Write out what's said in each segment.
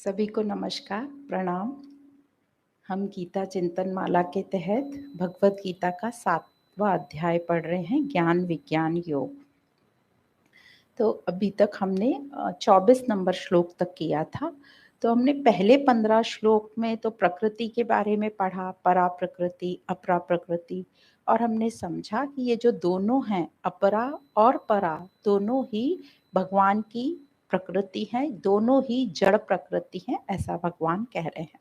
सभी को नमस्कार, प्रणाम। हम गीता चिंतन माला के तहत भगवत गीता का 7वां अध्याय पढ़ रहे हैं, ज्ञान विज्ञान योग। तो अभी तक हमने 24 नंबर श्लोक तक किया था। तो हमने पहले 15 श्लोक में तो प्रकृति के बारे में पढ़ा, परा प्रकृति, अपरा प्रकृति, और हमने समझा कि ये जो दोनों हैं, अपरा और परा, दोनों ही भगवान की प्रकृति हैं, दोनों ही जड़ प्रकृति हैं, ऐसा भगवान कह रहे हैं।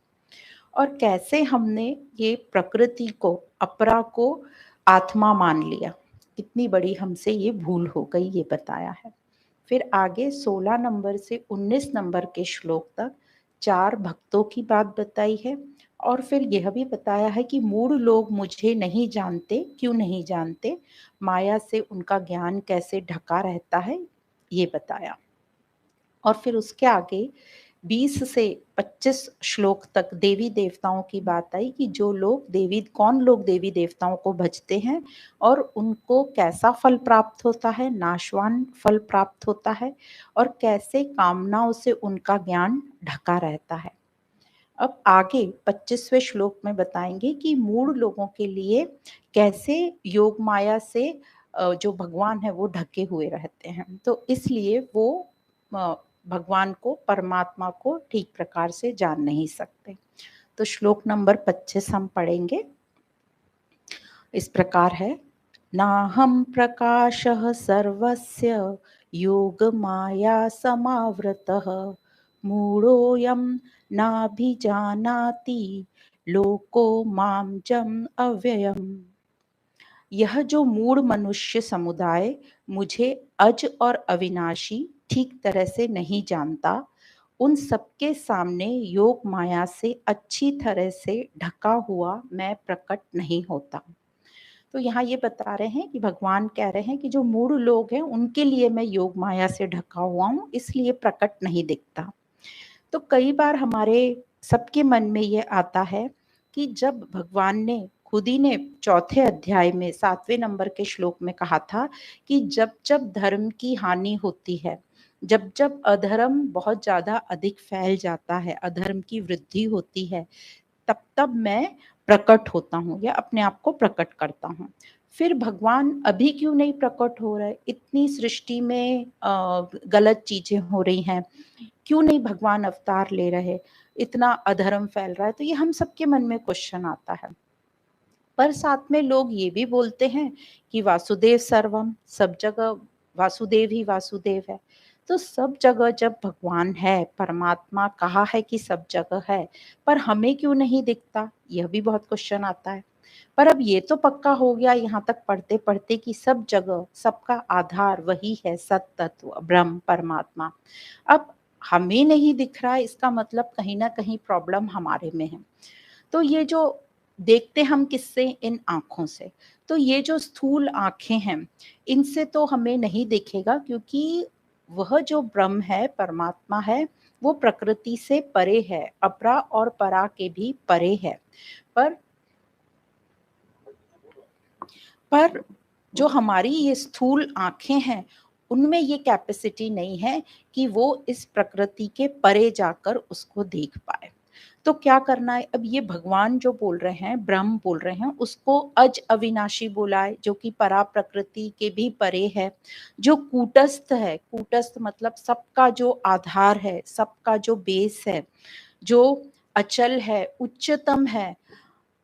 और कैसे हमने ये प्रकृति को, अपरा को आत्मा मान लिया, कितनी बड़ी हमसे ये भूल हो गई, ये बताया है। फिर आगे 16 नंबर से 19 नंबर के श्लोक तक 4 भक्तों की बात बताई है, और फिर यह भी बताया है कि मूढ़ लोग मुझे नहीं जानते। क्यों नहीं जानते? माया से उनका ज्ञान कैसे ढका रहता है, ये बताया। और फिर उसके आगे 20 से 25 श्लोक तक देवी देवताओं की बात आई कि कौन लोग देवी देवताओं को भजते हैं और उनको कैसा फल प्राप्त होता है, नाशवान फल प्राप्त होता है, और कैसे कामनाओं से उनका ज्ञान ढका रहता है। अब आगे 25वें श्लोक में बताएंगे कि मूढ़ लोगों के लिए कैसे योग माया से जो भगवान है वो ढके हुए रहते हैं, तो इसलिए वो भगवान को, परमात्मा को ठीक प्रकार से जान नहीं सकते। तो श्लोक नंबर 25 हम पढ़ेंगे। इस प्रकार है, नाहं प्रकाशः सर्वस्य योग माया समावृतः मूढ़ोऽयं नाभिजानाति लोको मां अव्ययम्। यह जो मूढ़ मनुष्य समुदाय मुझे अज और अविनाशी ठीक तरह से नहीं जानता, उन सबके सामने योग माया से अच्छी तरह से ढका हुआ मैं प्रकट नहीं होता। तो यहाँ ये बता रहे हैं कि भगवान कह रहे हैं कि जो मूढ़ लोग हैं उनके लिए मैं योग माया से ढका हुआ हूँ, इसलिए प्रकट नहीं दिखता। तो कई बार हमारे सबके मन में ये आता है कि जब भगवान ने खुद ही ने चौथे अध्याय में 7वें नंबर के श्लोक में कहा था कि जब जब धर्म की हानि होती है, जब जब अधर्म बहुत ज्यादा अधिक फैल जाता है, अधर्म की वृद्धि होती है, तब तब मैं प्रकट होता हूँ या अपने आप को प्रकट करता हूँ। फिर भगवान अभी क्यों नहीं प्रकट हो रहे? इतनी सृष्टि में गलत चीजें हो रही हैं, क्यों नहीं भगवान अवतार ले रहे? इतना अधर्म फैल रहा है, तो ये हम सबके मन में क्वेश्चन आता है। पर साथ में लोग ये भी बोलते हैं कि वासुदेव सर्वम, सब जगह वासुदेव ही वासुदेव है। तो सब जगह जब भगवान है, परमात्मा कहा है कि सब जगह है, पर हमें क्यों नहीं दिखता? यह भी बहुत क्वेश्चन आता है। पर अब ये तो पक्का हो गया यहाँ तक पढ़ते पढ़ते कि सब जगह सबका आधार वही है, सत तत्व ब्रह्म परमात्मा। अब हमें नहीं दिख रहा है, इसका मतलब कहीं ना कहीं प्रॉब्लम हमारे में है। तो ये जो देखते हम किससे? इन आँखों से। तो ये जो स्थूल आँखें हैं, इनसे तो हमें नहीं दिखेगा, क्योंकि वह जो ब्रह्म है, परमात्मा है, वो प्रकृति से परे है, अपरा और परा के भी परे है। पर पर जो हमारी ये स्थूल आँखें हैं, उनमें ये कैपेसिटी नहीं है कि वो इस प्रकृति के परे जाकर उसको देख पाए। तो क्या करना है? अब ये भगवान जो बोल रहे हैं, ब्रह्म बोल रहे हैं, उसको अज अविनाशी बोला है, जो कि परा प्रकृति के भी परे है, जो कूटस्थ है। कूटस्थ मतलब सबका जो आधार है, सबका जो बेस है, जो अचल है, उच्चतम है,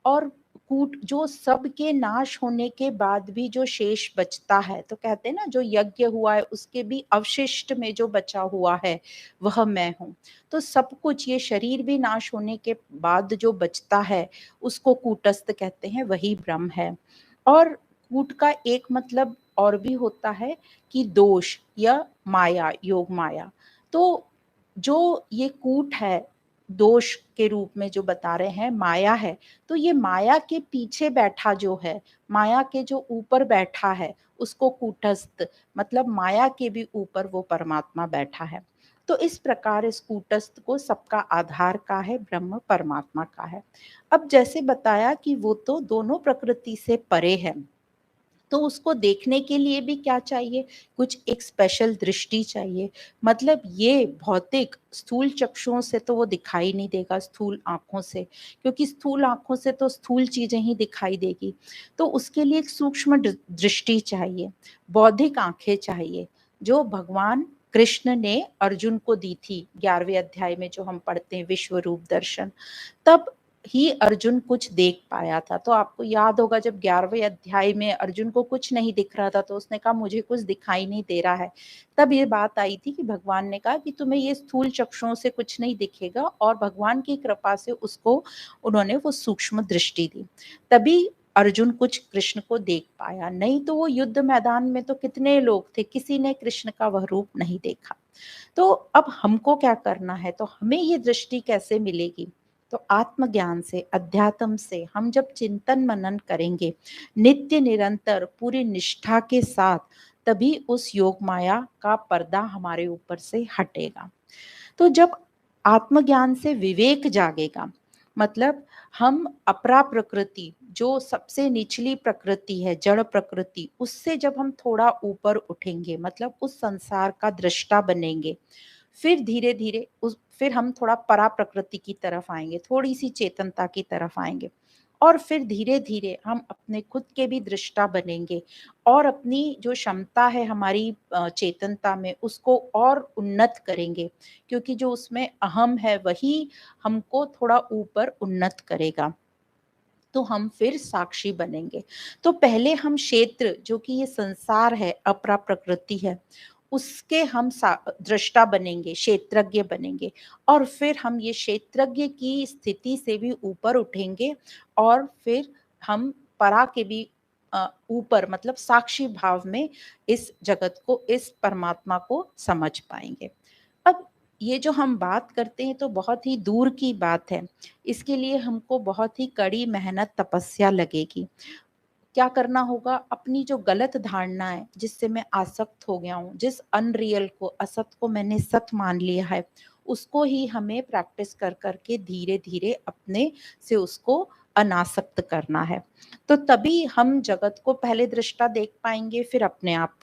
और कूट जो सबके नाश होने के बाद भी जो शेष बचता है, तो कहते हैं ना, जो यज्ञ हुआ है उसके भी अवशिष्ट में जो बचा हुआ है वह मैं हूँ। तो सब कुछ, ये शरीर भी नाश होने के बाद जो बचता है उसको कूटस्थ कहते हैं, वही ब्रह्म है। और कूट का एक मतलब और भी होता है कि दोष या माया, योग माया। तो जो ये कूट है, दोष के रूप में जो बता रहे हैं, माया है। तो ये माया के पीछे बैठा जो है, माया के जो ऊपर बैठा है, उसको कूटस्थ मतलब माया के भी ऊपर वो परमात्मा बैठा है। तो इस प्रकार इस कूटस्थ को सबका आधार का है, ब्रह्म परमात्मा का है। अब जैसे बताया कि वो तो दोनों प्रकृति से परे है, तो उसको देखने के लिए भी क्या चाहिए? कुछ एक स्पेशल दृष्टि चाहिए। मतलब ये भौतिक स्थूल चक्षुओं से तो वो दिखाई नहीं देगा, स्थूल आँखों से, क्योंकि स्थूल आँखों से तो स्थूल चीज़ें ही दिखाई देगी। तो उसके लिए एक सूक्ष्म दृष्टि चाहिए, बौद्धिक आँखें चाहिए, जो भगवान कृष्ण ने अर्जुन को दी थी 11वें अध्याय में जो हम पढ़ते हैं विश्व रूप दर्शन। तब ही अर्जुन कुछ देख पाया था। तो आपको याद होगा जब 11वें अध्याय में अर्जुन को कुछ नहीं दिख रहा था तो उसने कहा मुझे कुछ दिखाई नहीं दे रहा है। तब ये बात आई थी कि भगवान ने कहा कि तुम्हें ये स्थूल चक्षुओं से कुछ नहीं दिखेगा, और भगवान की कृपा से उसको उन्होंने वो सूक्ष्म दृष्टि दी। तभी अर्जुन कुछ कृष्ण को देख पाया, नहीं तो वो युद्ध मैदान में तो कितने लोग थे, किसी ने कृष्ण का वह रूप नहीं देखा। तो अब हमको क्या करना है, तो हमें ये दृष्टि कैसे मिलेगी? तो आत्मज्ञान से, अध्यात्म से हम जब चिंतन मनन करेंगे नित्य निरंतर पूरी निष्ठा के साथ, तभी उस योग माया का पर्दा हमारे ऊपर से हटेगा। तो जब आत्मज्ञान से विवेक जागेगा, मतलब हम अपरा प्रकृति जो सबसे निचली प्रकृति है, जड़ प्रकृति, उससे जब हम थोड़ा ऊपर उठेंगे, मतलब उस संसार का दृष्टा बनेंगे, फिर धीरे धीरे उस फिर हम थोड़ा परा प्रकृति की तरफ आएंगे, थोड़ी सी चेतनता की तरफ आएंगे, और फिर धीरे धीरे हम अपने खुद के भी दृष्टा बनेंगे, और अपनी जो क्षमता है हमारी चेतनता में उसको और उन्नत करेंगे, क्योंकि जो उसमें अहम है वही हमको थोड़ा ऊपर उन्नत करेगा। तो हम फिर साक्षी बनेंगे। तो पहले हम क्षेत्र जो कि ये संसार है, अपरा प्रकृति है, उसके हम दृष्टा बनेंगे, क्षेत्रज्ञ बनेंगे, और फिर हम ये क्षेत्रज्ञ की स्थिति से भी ऊपर उठेंगे, और फिर हम परा के भी ऊपर, मतलब साक्षी भाव में इस जगत को, इस परमात्मा को समझ पाएंगे। अब ये जो हम बात करते हैं तो बहुत ही दूर की बात है। इसके लिए हमको बहुत ही कड़ी मेहनत, तपस्या लगेगी। क्या करना होगा? अपनी जो गलत धारणा है, जिससे मैं आसक्त हो गया हूँ, जिस अनरियल को, असत को मैंने सत मान लिया है, उसको ही हमें प्रैक्टिस कर करके धीरे धीरे अपने से उसको अनासक्त करना है। तो तभी हम जगत को पहले दृष्टा देख पाएंगे, फिर अपने आप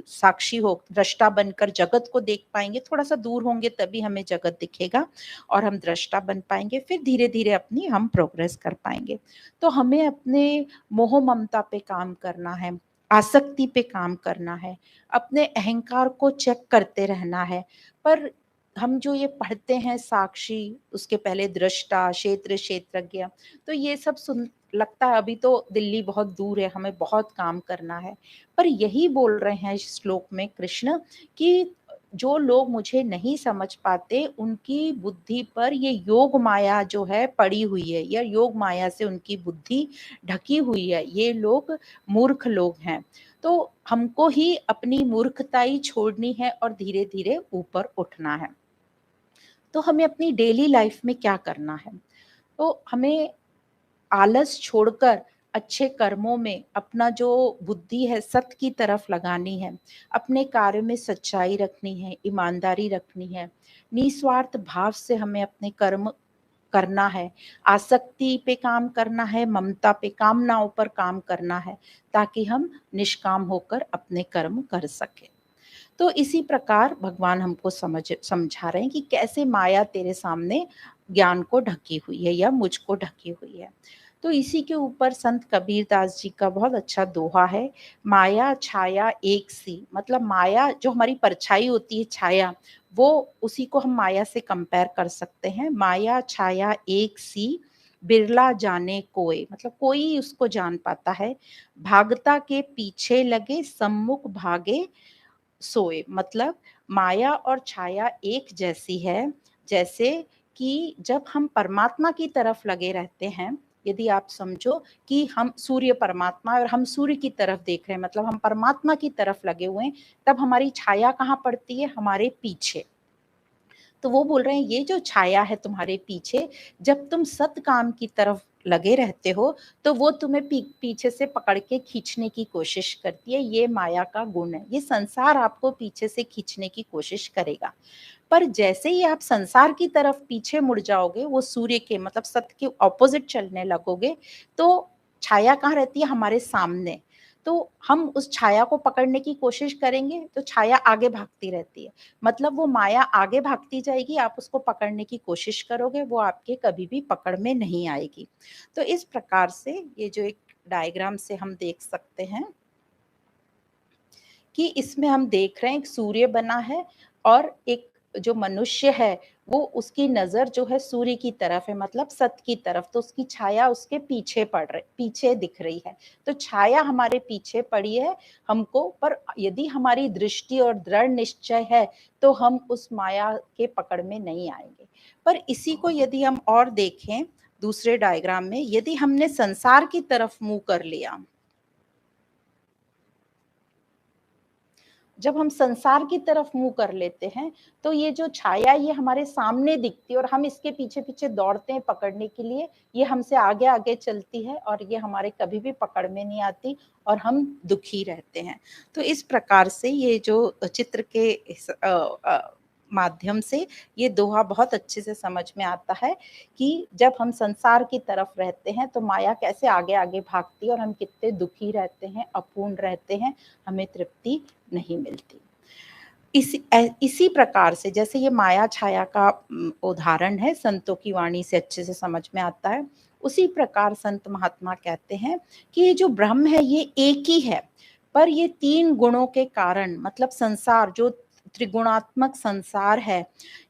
साक्षी हो दृष्टा बनकर जगत को देख पाएंगे। थोड़ा सा दूर होंगे तभी हमें जगत दिखेगा, और हम दृष्टा बन पाएंगे, फिर धीरे धीरे अपनी हम प्रोग्रेस कर पाएंगे। तो हमें अपने मोह ममता पे काम करना है, आसक्ति पे काम करना है, अपने अहंकार को चेक करते रहना है। पर हम जो ये पढ़ते हैं साक्षी, उसके पहले दृष्टा, क्षेत्र, क्षेत्रज्ञ, तो ये सब सुन लगता है अभी तो दिल्ली बहुत दूर है, हमें बहुत काम करना है। पर यही बोल रहे हैं इस श्लोक में कृष्ण कि जो लोग मुझे नहीं समझ पाते उनकी बुद्धि पर ये योग माया जो है पड़ी हुई है, या योग माया से उनकी बुद्धि ढकी हुई है, ये लोग मूर्ख लोग हैं। तो हमको ही अपनी मूर्खताई छोड़नी है और धीरे धीरे ऊपर उठना है। तो हमें अपनी डेली लाइफ में क्या करना है? तो हमें आलस छोड़कर अच्छे कर्मों में अपना जो बुद्धि है सत्य की तरफ लगानी है, अपने कार्य में सच्चाई रखनी है, ईमानदारी रखनी है, निस्वार्थ भाव से हमें अपने कर्म करना है, आसक्ति पे काम करना है, ममता पे, कामनाओं पर काम करना है, ताकि हम निष्काम होकर अपने कर्म कर सके। तो इसी प्रकार भगवान हमको समझा रहे हैं कि कैसे माया तेरे सामने ज्ञान को ढकी हुई है या मुझको ढकी हुई है। तो इसी के ऊपर संत कबीरदास जी का बहुत अच्छा दोहा है, माया छाया एक सी, मतलब माया जो हमारी परछाई होती है, छाया, वो उसी को हम माया से कंपेयर कर सकते हैं। माया छाया एक सी, बिरला जाने कोय, मतलब कोई ही उसको जान पाता है। भागता के पीछे लगे, सम्मुख भागे सोए, मतलब माया और छाया एक जैसी है। जैसे कि जब हम परमात्मा की तरफ लगे रहते हैं, यदि आप समझो कि हम सूर्य परमात्मा और हम सूर्य की तरफ देख रहे हैं, मतलब हम परमात्मा की तरफ लगे हुए हैं, तब हमारी छाया कहाँ पड़ती है? हमारे पीछे। तो वो बोल रहे हैं ये जो छाया है तुम्हारे पीछे, जब तुम सत काम की तरफ लगे रहते हो तो वो तुम्हें पीछे से पकड़ के खींचने की कोशिश करती है। ये माया का गुण है, ये संसार आपको पीछे से खींचने की कोशिश करेगा। पर जैसे ही आप संसार की तरफ पीछे मुड़ जाओगे, वो सूर्य के मतलब सत्य के ऑपोजिट चलने लगोगे, तो छाया कहाँ रहती है? हमारे सामने। तो हम उस छाया को पकड़ने की कोशिश करेंगे तो छाया आगे भागती रहती है। मतलब वो माया आगे भागती जाएगी, आप उसको पकड़ने की कोशिश करोगे, वो आपके कभी भी पकड़ में नहीं आएगी। तो इस प्रकार से ये जो एक डायग्राम से हम देख सकते हैं कि इसमें हम देख रहे हैं एक सूर्य बना है और एक जो मनुष्य है वो उसकी नजर जो है सूर्य की तरफ है, मतलब सत की तरफ, तो उसकी छाया उसके पीछे दिख रही है। तो छाया हमारे पीछे पड़ी है हमको, पर यदि हमारी दृष्टि और दृढ़ निश्चय है तो हम उस माया के पकड़ में नहीं आएंगे। पर इसी को यदि हम और देखें दूसरे डायग्राम में, यदि हमने संसार की तरफ मुंह कर लिया, जब हम संसार की तरफ मुंह कर लेते हैं तो ये जो छाया ये हमारे सामने दिखती है और हम इसके पीछे पीछे दौड़ते हैं पकड़ने के लिए, ये हमसे आगे आगे चलती है और ये हमारे कभी भी पकड़ में नहीं आती और हम दुखी रहते हैं। तो इस प्रकार से ये जो चित्र के माध्यम से ये दोहा बहुत अच्छे से समझ में आता है कि जब हम संसार की तरफ रहते हैं तो माया कैसे आगे आगे भागती है और हम कितने दुखी रहते हैं, अपूर्ण रहते हैं, हमें तृप्ति नहीं मिलती। इसी प्रकार से जैसे ये माया छाया का उदाहरण है, संतों की वाणी से अच्छे से समझ में आता है, उसी प्रकार संत महात्मा कहते हैं कि ये जो ब्रह्म है ये एक ही है, पर ये तीन गुणों के कारण, मतलब संसार जो त्रिगुणात्मक संसार है,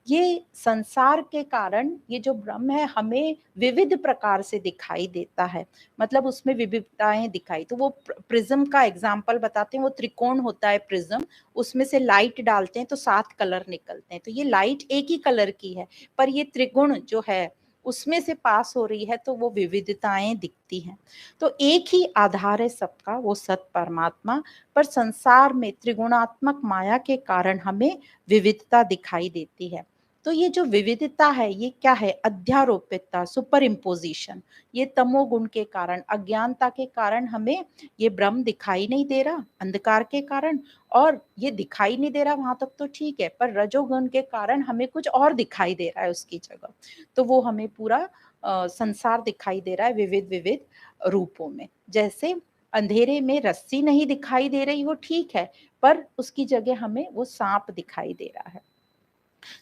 ये संसार के कारण ये जो ब्रह्म है हमें विविध प्रकार से दिखाई देता है, मतलब उसमें विविधताएं दिखाई। तो वो प्रिज्म का एग्जाम्पल बताते हैं, वो त्रिकोण होता है प्रिज्म, उसमें से लाइट डालते हैं तो 7 कलर निकलते हैं। तो ये लाइट एक ही कलर की है, पर ये त्रिगुण जो है उसमें से पास हो रही है तो वो विविधताएं दिखती हैं। तो एक ही आधार है सबका, वो सत परमात्मा, पर संसार में त्रिगुणात्मक माया के कारण हमें विविधता दिखाई देती है। तो ये जो विविधता है ये क्या है? अध्यारोपितता, सुपर इम्पोजिशन। ये तमोगुण के कारण, अज्ञानता के कारण हमें ये ब्रह्म दिखाई नहीं दे रहा, अंधकार के कारण। और ये दिखाई नहीं दे रहा वहां तक तो ठीक है, पर रजोगुण के कारण हमें कुछ और दिखाई दे रहा है उसकी जगह। तो वो हमें पूरा संसार दिखाई दे रहा है विविध विविध रूपों में। जैसे अंधेरे में रस्सी नहीं दिखाई दे रही, वो ठीक है, पर उसकी जगह हमें वो सांप दिखाई दे रहा है।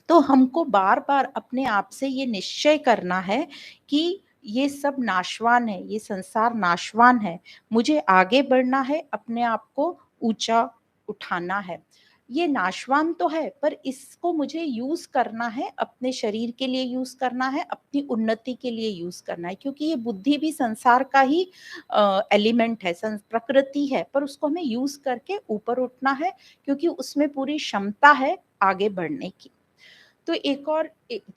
तो हमको बार बार अपने आप से ये निश्चय करना है कि ये सब नाशवान है, ये संसार नाशवान है, मुझे आगे बढ़ना है, अपने आप को ऊंचा उठाना है। ये नाशवान तो है, पर इसको मुझे यूज करना है, अपने शरीर के लिए यूज करना है, अपनी उन्नति के लिए यूज करना है, क्योंकि ये बुद्धि भी संसार का ही एलिमेंट है, प्रकृति है, पर उसको हमें यूज करके ऊपर उठना है, क्योंकि उसमें पूरी क्षमता है आगे बढ़ने की। तो एक और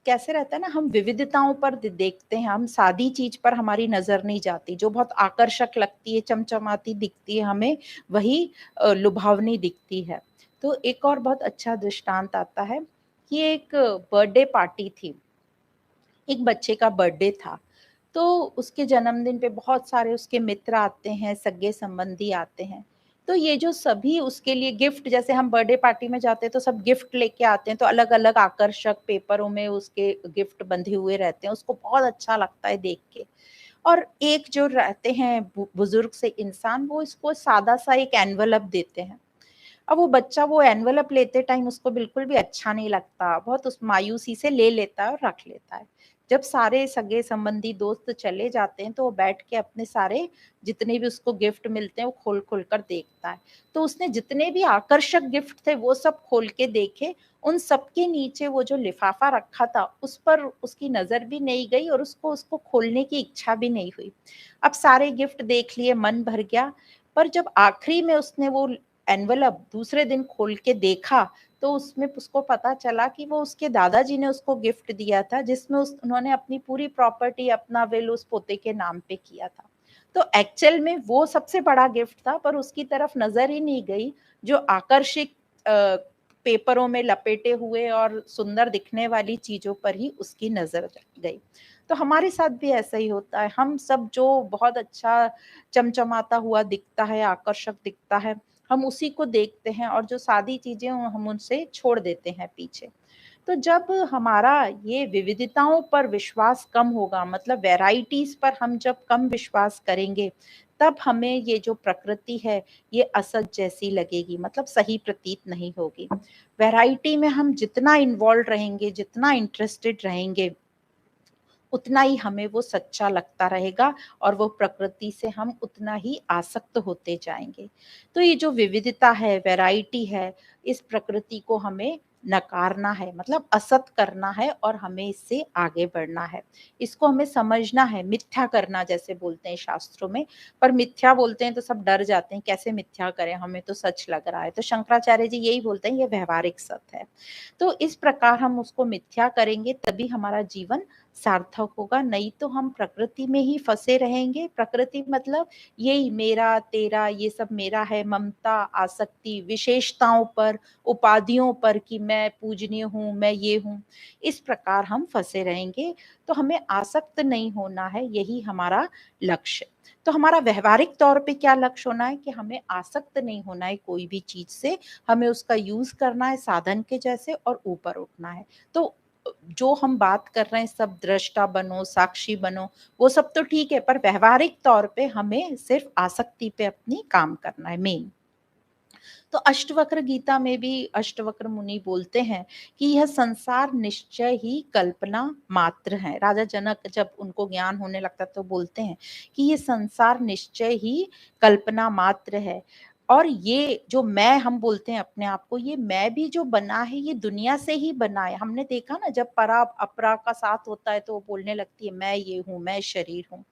कैसे रहता है ना, हम विविधताओं पर देखते हैं, हम सादी चीज पर हमारी नजर नहीं जाती, जो बहुत आकर्षक लगती है, चमचमाती दिखती है हमें, वही लुभावनी दिखती है। तो एक और बहुत अच्छा दृष्टांत आता है कि एक बर्थडे पार्टी थी, एक बच्चे का बर्थडे था। तो उसके जन्मदिन पे बहुत सारे उसके मित्र आते हैं, सगे संबंधी आते हैं। तो ये जो सभी उसके लिए गिफ्ट, जैसे हम बर्थडे पार्टी में जाते हैं तो सब गिफ्ट लेके आते हैं, तो अलग अलग आकर्षक पेपरों में उसके गिफ्ट बंधे हुए रहते हैं, उसको बहुत अच्छा लगता है देख के। और एक जो रहते हैं बुजुर्ग से इंसान, वो इसको सादा सा एक एनवलप देते हैं। अब वो बच्चा वो एनवलप लेते टाइम उसको बिल्कुल भी अच्छा नहीं लगता, बहुत उस मायूसी से ले लेता है और रख लेता है। जब सारे सगे संबंधी दोस्त चले जाते हैं तो वो बैठ के अपने सारे जितने भी उसको गिफ्ट मिलते हैं वो खोल खोल कर देखता है। तो उसने जितने भी आकर्षक गिफ्ट थे वो सब खोल के देखे, उन सबके नीचे वो जो लिफाफा रखा था उस पर उसकी नजर भी नहीं गई और उसको उसको खोलने की इच्छा भी नहीं हुई। अब सारे गिफ्ट देख लिए, मन भर गया, पर जब आखिरी में उसने वो एनवलप दूसरे दिन खोल के देखा तो उसमें उसको पता चला कि वो उसके दादाजी ने उसको गिफ्ट दिया था, जिसमें उन्होंने अपनी पूरी प्रॉपर्टी, अपना विल उस पोते के नाम पे किया था। तो एक्चुअल में वो सबसे बड़ा गिफ्ट था, पर उसकी तरफ नजर ही नहीं गई, जो आकर्षक पेपरों में लपेटे हुए और सुंदर दिखने वाली चीजों पर ही उसकी नजर गई। तो हमारे साथ भी ऐसा ही होता है, हम सब जो बहुत अच्छा चमचमाता हुआ दिखता है, आकर्षक दिखता है, हम उसी को देखते हैं और जो सादी चीजें हम उनसे छोड़ देते हैं पीछे। तो जब हमारा ये विविधताओं पर विश्वास कम होगा, मतलब वैरायटीज पर हम जब कम विश्वास करेंगे, तब हमें ये जो प्रकृति है ये असत जैसी लगेगी, मतलब सही प्रतीत नहीं होगी। वैरायटी में हम जितना इन्वॉल्व रहेंगे, जितना इंटरेस्टेड रहेंगे, उतना ही हमें वो सच्चा लगता रहेगा और वो प्रकृति से हम उतना ही आसक्त होते जाएंगे। तो ये जो विविधता है, वैरायटी है, इस प्रकृति को हमें नकारना है, मतलब असत करना है और हमें इससे आगे बढ़ना है। इसको हमें समझना है, मिथ्या करना जैसे बोलते हैं शास्त्रों में। पर मिथ्या बोलते हैं तो सब डर जाते हैं, कैसे मिथ्या करें, हमें तो सच लग रहा है। तो शंकराचार्य जी यही बोलते हैं, ये व्यवहारिक सत्य है। तो इस प्रकार हम उसको मिथ्या करेंगे तभी हमारा जीवन सार्थक होगा, नहीं तो हम प्रकृति में ही फंसे रहेंगे। प्रकृति मतलब यही मेरा तेरा, ये सब मेरा है, ममता, आसक्ति, विशेषताओं पर, उपाधियों पर कि मैं पूजनीय हूँ, मैं ये हूँ, इस प्रकार हम फंसे रहेंगे। तो हमें आसक्त नहीं होना है, यही हमारा लक्ष्य। तो हमारा व्यवहारिक तौर पे क्या लक्ष्य होना है कि हमें आसक्त नहीं होना है कोई भी चीज से, हमें उसका यूज करना है साधन के जैसे और ऊपर उठना है। तो जो हम बात कर रहे हैं सब दृष्टा बनो, साक्षी बनो, वो सब तो ठीक है, पर व्यवहारिक तौर पे हमें सिर्फ आसक्ति पे अपनी काम करना है मेन। तो अष्टवक्र गीता में भी अष्टवक्र मुनि बोलते हैं कि यह संसार निश्चय ही कल्पना मात्र है। राजा जनक जब उनको ज्ञान होने लगता तो बोलते हैं कि ये संसार निश्चय ही कल्पना मात्र है, और ये जो मैं हम बोलते हैं अपने आप को, ये मैं भी जो बना है ये दुनिया से ही बना है। हमने देखा ना, जब परा अपरा का साथ होता है तो वो बोलने लगती है मैं ये हूँ, मैं शरीर हूँ।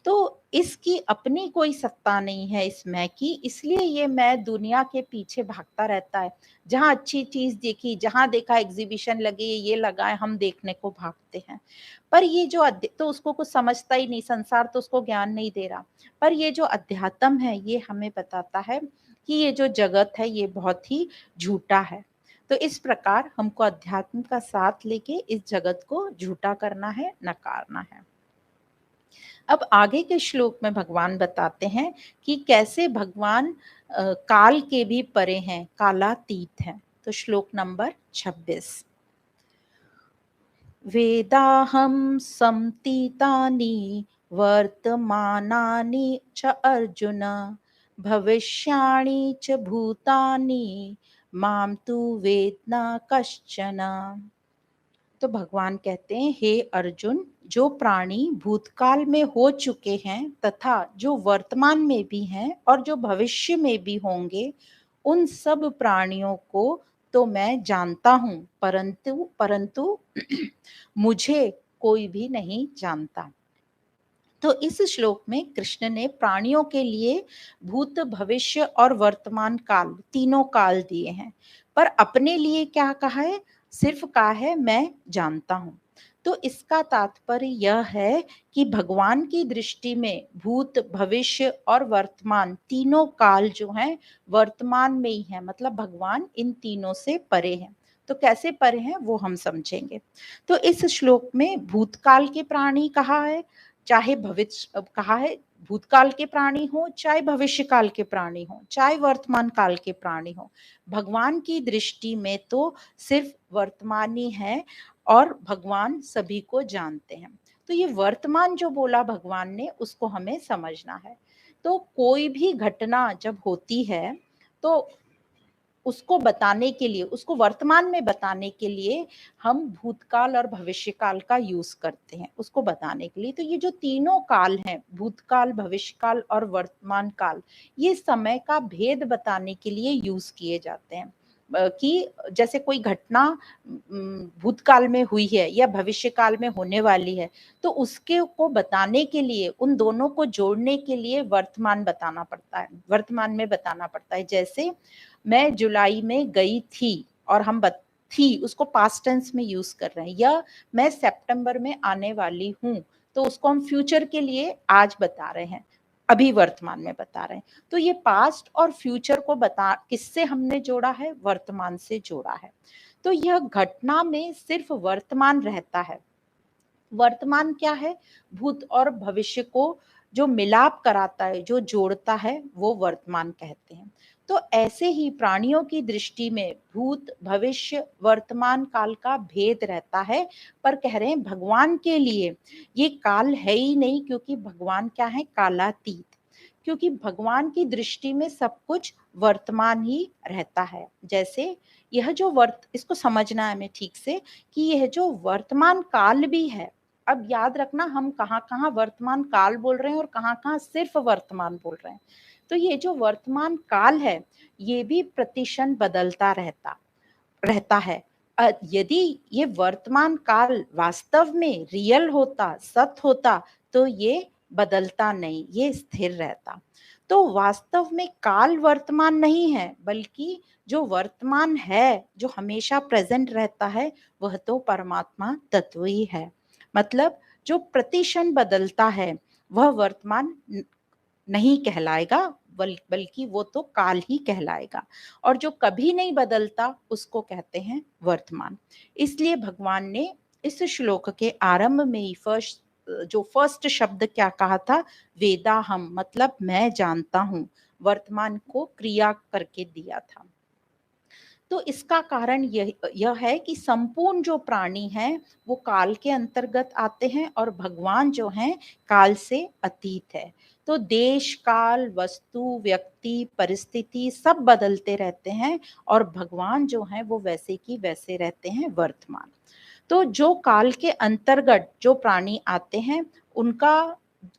तो इसकी अपनी कोई सत्ता नहीं है इस मैं की, इसलिए ये मैं दुनिया के पीछे भागता रहता है। जहाँ अच्छी चीज देखी, जहाँ देखा एग्जीबिशन लगे, ये लगा है, हम देखने को भागते हैं। पर ये जो तो उसको कुछ समझता ही नहीं, संसार तो उसको ज्ञान नहीं दे रहा। पर ये जो अध्यात्म है ये हमें बताता है कि ये जो जगत है ये बहुत ही झूठा है। तो इस प्रकार हमको अध्यात्म का साथ लेके इस जगत को झूठा करना है, नकारना है। अब आगे के श्लोक में भगवान बताते हैं कि कैसे भगवान काल के भी परे हैं, कालातीत हैं। तो श्लोक नंबर 26, वेदाहं समतीतानि वर्तमानानि च अर्जुन, भविष्याणि च भूतानि माम तु वेद न कश्चन। तो भगवान कहते हैं, हे अर्जुन, जो प्राणी भूतकाल में हो चुके हैं तथा जो वर्तमान में भी हैं और जो भविष्य में भी होंगे, उन सब प्राणियों को तो मैं जानता हूं, परंतु परंतु मुझे कोई भी नहीं जानता। तो इस श्लोक में कृष्ण ने प्राणियों के लिए भूत, भविष्य और वर्तमान काल, तीनों काल दिए हैं, पर अपने लिए क्या कहा है? सिर्फ कहा है मैं जानता हूं। तो इसका तात्पर्य यह है कि भगवान की दृष्टि में भूत, भविष्य और वर्तमान तीनों काल जो हैं वर्तमान में ही है, मतलब भगवान इन तीनों से परे हैं। तो कैसे परे हैं वो हम समझेंगे। तो इस श्लोक में भूतकाल के प्राणी कहा है, चाहे भविष्य कहा है, भूतकाल के प्राणी हो, चाहे भविष्य काल के प्राणी हो, चाहे वर्तमान काल के प्राणी हो, भगवान की दृष्टि में तो सिर्फ वर्तमान ही है और भगवान सभी को जानते हैं। तो ये वर्तमान जो बोला भगवान ने उसको हमें समझना है। तो कोई भी घटना जब होती है तो उसको बताने के लिए, उसको वर्तमान में बताने के लिए हम भूतकाल और भविष्यकाल का यूज करते हैं उसको बताने के लिए। तो ये जो तीनों काल हैं, भूतकाल, भविष्यकाल और वर्तमान काल, ये समय का भेद बताने के लिए यूज किए जाते हैं। कि जैसे कोई घटना भूतकाल में हुई है या भविष्य काल में होने वाली है, तो उसके को बताने के लिए, उन दोनों को जोड़ने के लिए वर्तमान बताना पड़ता है, वर्तमान में बताना पड़ता है। जैसे मैं जुलाई में गई थी, और हम थी उसको पास्ट टेंस में यूज कर रहे हैं, या मैं सितंबर में आने वाली हूँ, तो उसको हम फ्यूचर के लिए आज बता रहे हैं, अभी वर्तमान में बता रहे हैं। तो ये पास्ट और फ्यूचर को बता, किससे हमने जोड़ा है? वर्तमान से जोड़ा है। तो यह घटना में सिर्फ वर्तमान रहता है। वर्तमान क्या है? भूत और भविष्य को जो मिलाप कराता है, जो जोड़ता है, वो वर्तमान कहते हैं। तो ऐसे ही प्राणियों की दृष्टि में भूत, भविष्य, वर्तमान काल का भेद रहता है। पर कह रहे हैं भगवान के लिए ये काल है ही नहीं, क्योंकि भगवान क्या है? कालातीत। क्योंकि भगवान की दृष्टि में सब कुछ वर्तमान ही रहता है। जैसे यह जो इसको समझना है हमें ठीक से कि यह जो वर्तमान काल भी है, अब याद रखना हम कहाँ-कहाँ वर्तमान काल बोल रहे हैं और कहाँ-कहाँ सिर्फ वर्तमान बोल रहे हैं। तो ये जो वर्तमान काल है, ये भी प्रतिक्षण बदलता रहता रहता है। यदि ये वर्तमान काल वास्तव में रियल होता, सत्य होता, तो ये बदलता नहीं, ये स्थिर रहता। तो वास्तव में काल वर्तमान नहीं है, बल्कि जो वर्तमान है, जो हमेशा प्रेजेंट रहता है, वह तो परमात्मा तत्व ही है। मतलब जो प्रतिक्षण बदलता है, वह वर्तमान नहीं कहलाएगा, बल्कि वो तो काल ही कहलाएगा। और जो कभी नहीं बदलता, उसको कहते हैं वर्तमान। इसलिए भगवान ने इस श्लोक के आरंभ में ही फर्स्ट शब्द क्या कहा था? वेदाहम, मतलब मैं जानता हूँ। वर्तमान को क्रिया करके दिया था। तो इसका कारण यह है कि संपूर्ण जो प्राणी हैं, वो काल के अंतर्गत आते हैं और भगवान जो हैं, काल से अतीत है। तो देश, काल, वस्तु, व्यक्ति, परिस्थिति सब बदलते रहते हैं और भगवान जो हैं, वो वैसे की वैसे रहते हैं, वर्तमान। तो जो काल के अंतर्गत जो प्राणी आते हैं, उनका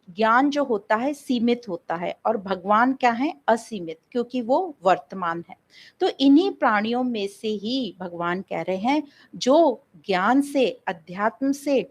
ज्ञान जो होता है सीमित होता है और भगवान क्या है? असीमित, क्योंकि वो वर्तमान है। तो इन्हीं प्राणियों में से ही भगवान कह रहे हैं, जो ज्ञान से, अध्यात्म से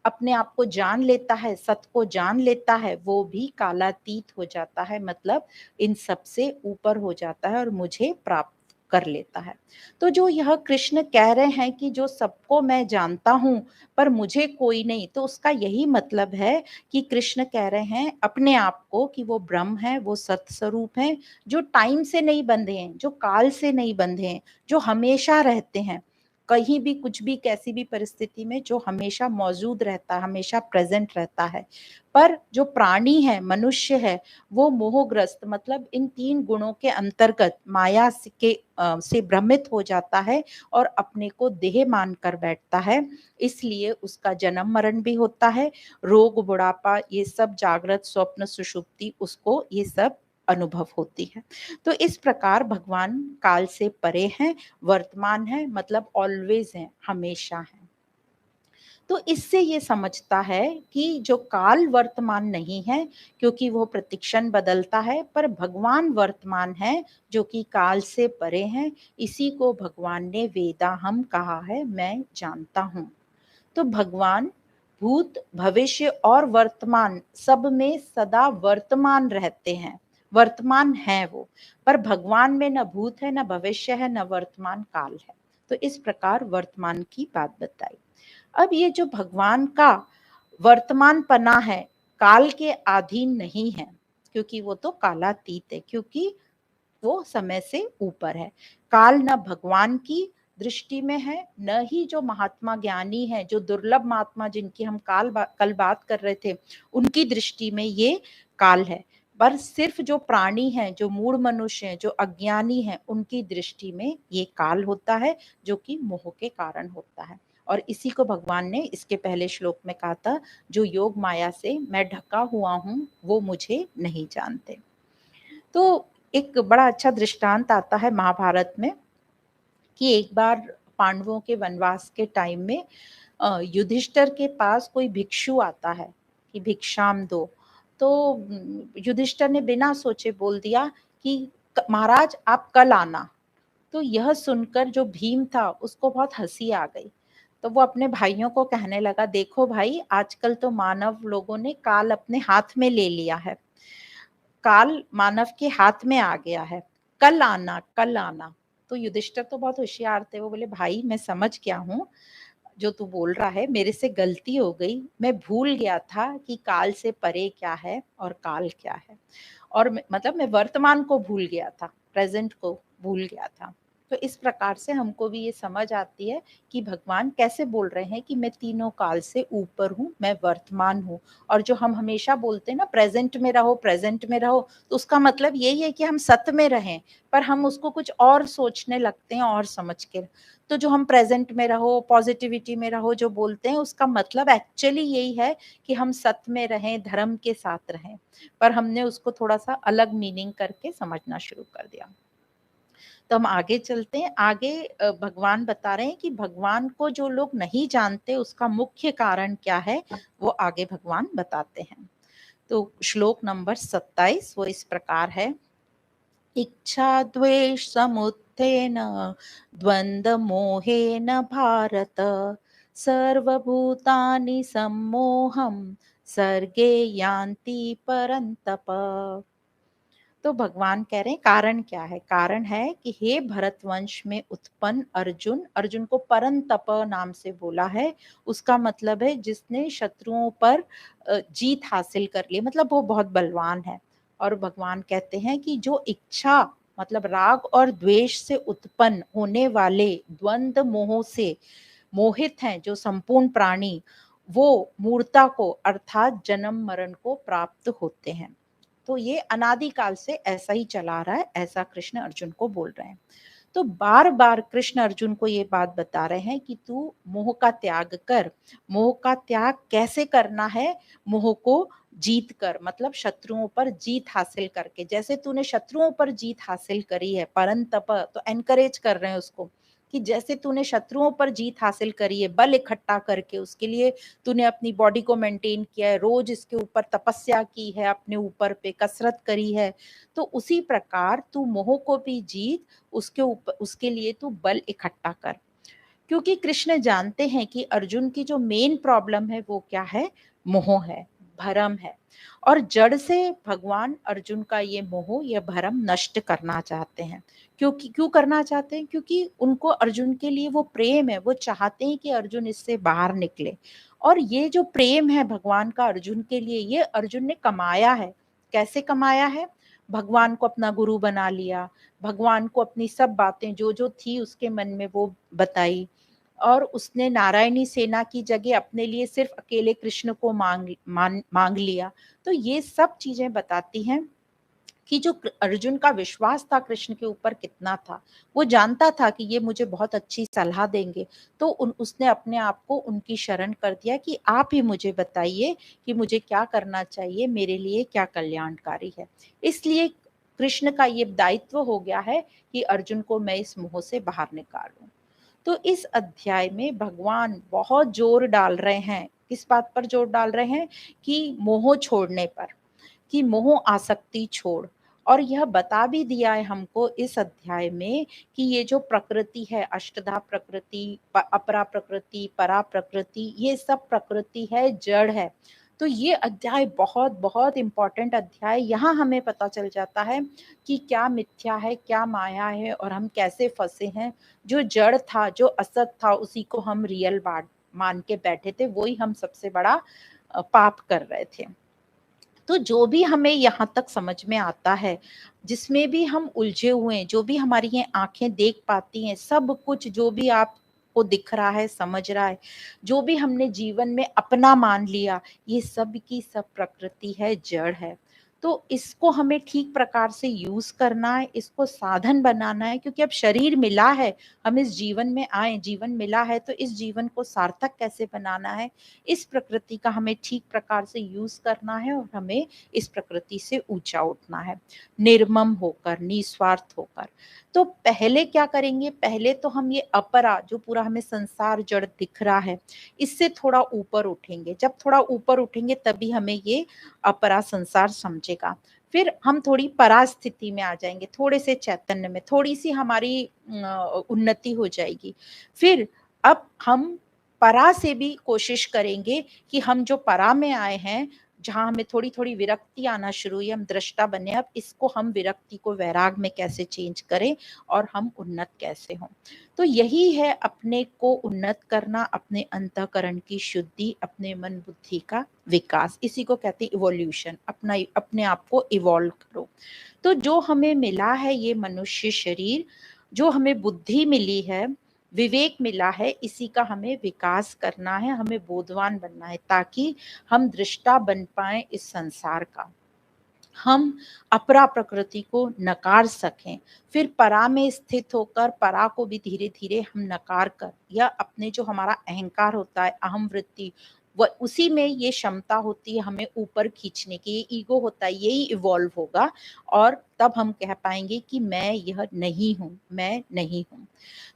अपने आप को जान लेता है, सत्य को जान लेता है, वो भी कालातीत हो जाता है, मतलब इन सब से ऊपर हो जाता है और मुझे प्राप्त कर लेता है। तो जो यह कृष्ण कह रहे हैं कि जो सबको मैं जानता हूँ, पर मुझे कोई नहीं, तो उसका यही मतलब है कि कृष्ण कह रहे हैं अपने आप को कि वो ब्रह्म है, वो सत्य स्वरूप है, जो टाइम से नहीं बंधे हैं, जो काल से नहीं बंधे हैं, जो हमेशा रहते हैं, कहीं भी कुछ भी कैसी भी परिस्थिति में जो हमेशा मौजूद रहता है, हमेशा प्रेजेंट रहता है। पर जो प्राणी है, मनुष्य है, वो मोहग्रस्त, मतलब इन 3 गुणों के अंतर्गत माया से भ्रमित हो जाता है और अपने को देह मानकर बैठता है। इसलिए उसका जन्म मरण भी होता है, रोग, बुढ़ापा, ये सब जागृत, स्वप्न, सुषुप्ति, उसको ये सब अनुभव होती है। तो इस प्रकार भगवान काल से परे हैं, वर्तमान है, मतलब ऑलवेज है, हमेशा है। तो इससे ये समझता है कि जो काल वर्तमान नहीं है, क्योंकि वो प्रतिक्षण बदलता है, पर भगवान वर्तमान है, जो कि काल से परे हैं। इसी को भगवान ने वेदाहम कहा है, मैं जानता हूँ। तो भगवान भूत, भविष्य और वर्तमान सब में सदा वर्तमान रहते हैं, वर्तमान है वो। पर भगवान में न भूत है, न भविष्य है, न वर्तमान काल है। तो इस प्रकार वर्तमान की बात बताई। अब ये जो भगवान का वर्तमान पना है, काल के अधीन नहीं है, क्योंकि वो तो कालातीत है, क्योंकि वो समय से ऊपर है। काल न भगवान की दृष्टि में है, न ही जो महात्मा ज्ञानी है, जो दुर्लभ महात्मा जिनकी हम कल बात कर रहे थे, उनकी दृष्टि में ये काल है। पर सिर्फ जो प्राणी हैं, जो मूढ़ मनुष्य हैं, जो अज्ञानी हैं, उनकी दृष्टि में ये काल होता है, जो कि मोह के कारण होता है। और इसी को भगवान ने इसके पहले श्लोक में कहा था, जो योग माया से मैं ढका हुआ हूँ, वो मुझे नहीं जानते। तो एक बड़ा अच्छा दृष्टांत आता है महाभारत में कि एक बार पांडवों के वनवास के टाइम में युधिष्ठिर के पास कोई भिक्षु आता है कि भिक्षाम दो। तो युधिष्ठिर ने बिना सोचे बोल दिया कि महाराज आप कल आना। तो यह सुनकर जो भीम था, उसको बहुत हंसी आ गई। तो वो अपने भाइयों को कहने लगा, देखो भाई, आजकल तो मानव लोगों ने काल अपने हाथ में ले लिया है, काल मानव के हाथ में आ गया है, कल आना, कल आना। तो युधिष्ठिर तो बहुत होशियार थे, वो बोले भाई मैं समझ गया हूँ जो तू बोल रहा है, मेरे से गलती हो गई, मैं भूल गया था कि काल से परे क्या है और काल क्या है। और मतलब मैं वर्तमान को भूल गया था, प्रेजेंट को भूल गया था। तो इस प्रकार से हमको भी ये समझ आती है कि भगवान कैसे बोल रहे हैं कि मैं तीनों काल से ऊपर हूँ, मैं वर्तमान हूँ। और जो हम हमेशा बोलते हैं ना प्रेजेंट में रहो, प्रेजेंट में रहो, तो उसका मतलब यही है कि हम सत्य में रहें, पर हम उसको कुछ और सोचने लगते हैं और समझ के। तो जो हम प्रेजेंट में रहो, पॉजिटिविटी में रहो जो बोलते हैं, उसका मतलब एक्चुअली यही है कि हम सत्य में रहें, धर्म के साथ रहें, पर हमने उसको थोड़ा सा अलग मीनिंग करके समझना शुरू कर दिया। तो हम आगे चलते हैं। आगे भगवान बता रहे हैं कि भगवान को जो लोग नहीं जानते उसका मुख्य कारण क्या है, वो आगे भगवान बताते हैं। तो श्लोक नंबर 27 वो इस प्रकार है। इच्छा द्वेष समुत्थेन द्वंद्व मोहेन भारत सर्वभूतानि सम्मोहं सर्गे यान्ति परन्तप। तो भगवान कह रहे हैं कारण क्या है? कारण है कि हे भरतवंश में उत्पन्न अर्जुन, अर्जुन को परंतप नाम से बोला है। उसका मतलब है जिसने शत्रुओं पर जीत हासिल कर ली, मतलब वो बहुत बलवान है। और भगवान कहते हैं कि जो इच्छा मतलब राग और द्वेष से उत्पन्न होने वाले द्वंद्व मोह से मोहित हैं जो संपूर्ण प्राणी, वो मूर्ता को अर्थात जन्म मरण को प्राप्त होते हैं। तो ये अनादिकाल से ऐसा ही चला रहा है, ऐसा कृष्ण अर्जुन को बोल रहे हैं। तो बार बार कृष्ण अर्जुन को ये बात बता रहे हैं कि तू मोह का त्याग कर। मोह का त्याग कैसे करना है? मोह को जीत कर, मतलब शत्रुओं पर जीत हासिल करके। जैसे तूने शत्रुओं पर जीत हासिल करी है, परंतप, तो एनकरेज कर रहे हैं उसको कि जैसे तूने शत्रुओं पर जीत हासिल करी है बल इकट्ठा करके, उसके लिए तूने अपनी बॉडी को मेंटेन किया है, रोज इसके ऊपर तपस्या की है, अपने ऊपर पे कसरत करी है, तो उसी प्रकार तू मोह को भी जीत, उसके ऊपर उसके लिए तू बल इकट्ठा कर। क्योंकि कृष्ण जानते हैं कि अर्जुन की जो मेन प्रॉब्लम है वो क्या है? मोह है, भरम है। और जड़ से भगवान अर्जुन का ये मोह या भरम नष्ट करना चाहते हैं। क्योंकि क्यों करना चाहते हैं? क्योंकि उनको अर्जुन के लिए वो प्रेम है, वो चाहते हैं कि अर्जुन इससे बाहर निकले। और ये जो प्रेम है भगवान का अर्जुन के लिए, ये अर्जुन ने कमाया है। कैसे कमाया है? भगवान को अपना गुरु बना लिया, भगवान को अपनी सब बातें जो जो थी उसके मन में वो बताई, और उसने नारायणी सेना की जगह अपने लिए सिर्फ अकेले कृष्ण को मांग लिया। तो ये सब चीजें बताती हैं कि जो अर्जुन का विश्वास था कृष्ण के ऊपर कितना था। वो जानता था कि ये मुझे बहुत अच्छी सलाह देंगे, तो उसने अपने आप को उनकी शरण कर दिया कि आप ही मुझे बताइए कि मुझे क्या करना चाहिए, मेरे लिए क्या कल्याणकारी है। इसलिए कृष्ण का ये दायित्व हो गया है कि अर्जुन को मैं इस मोह से बाहर निकालूं। तो इस अध्याय में भगवान बहुत जोर डाल रहे हैं। किस बात पर जोर डाल रहे हैं? कि मोह छोड़ने पर, कि मोह आसक्ति छोड़। और यह बता भी दिया है हमको इस अध्याय में कि ये जो प्रकृति है, अष्टधा प्रकृति, अपरा प्रकृति, परा प्रकृति, ये सब प्रकृति है, जड़ है। तो ये अध्याय बहुत बहुत इंपॉर्टेंट अध्याय। यहाँ हमें पता चल जाता है कि क्या मिथ्या है, क्या माया है, और हम कैसे फंसे हैं। जो जड़ था, जो असत था, उसी को हम रियल बात मान के बैठे थे, वही हम सबसे बड़ा पाप कर रहे थे। तो जो भी हमें यहाँ तक समझ में आता है, जिसमें भी हम उलझे हुए हैं, जो भी हमारी ये आंखें देख पाती हैं, सब कुछ जो भी आपको दिख रहा है, समझ रहा है, जो भी हमने जीवन में अपना मान लिया, ये सब की सब प्रकृति है, जड़ है। तो इसको हमें ठीक प्रकार से यूज करना है, इसको साधन बनाना है, क्योंकि अब शरीर मिला है, हम इस जीवन में आए, जीवन मिला है, तो इस जीवन को सार्थक कैसे बनाना है, इस प्रकृति का हमें ठीक प्रकार से यूज करना है, और हमें इस प्रकृति से ऊंचा उठना है, निर्मम होकर, निस्वार्थ होकर। तो पहले क्या करेंगे? पहले तो हम ये अपरा, जो पूरा हमें संसार जड़ दिख रहा है, इससे थोड़ा ऊपर उठेंगे। जब थोड़ा ऊपर उठेंगे तभी हमें ये अपरा संसार समझेगा। फिर हम थोड़ी परास्थिति में आ जाएंगे, थोड़े से चैतन्य में, थोड़ी सी हमारी उन्नति हो जाएगी। फिर अब हम परा से भी कोशिश करेंगे कि हम जो परा में आए हैं, जहां हमें थोड़ी थोड़ी विरक्ति आना शुरू हुई, हम दृष्टा बने, अब इसको हम विरक्ति को वैराग में कैसे चेंज करें और हम उन्नत कैसे हों। तो यही है अपने को उन्नत करना, अपने अंतःकरण की शुद्धि, अपने मन बुद्धि का विकास, इसी को कहते हैं इवोल्यूशन। अपने आप को इवॉल्व करो। तो जो हमें मिला है ये मनुष्य शरीर, जो हमें बुद्धि मिली है, विवेक मिला है, इसी का हमें विकास करना है, हमें बोधवान बनना है, ताकि हम दृष्टा बन पाए इस संसार का। हम अपरा प्रकृति को नकार सकें, फिर परा में स्थित होकर परा को भी धीरे धीरे हम नकार कर, या अपने जो हमारा अहंकार होता है, अहम वृत्ति, वह उसी में ये क्षमता होती है हमें ऊपर खींचने की, ये ईगो होता है, यही इवॉल्व होगा, और तब हम कह पाएंगे कि मैं यह नहीं हूँ, मैं नहीं हूँ।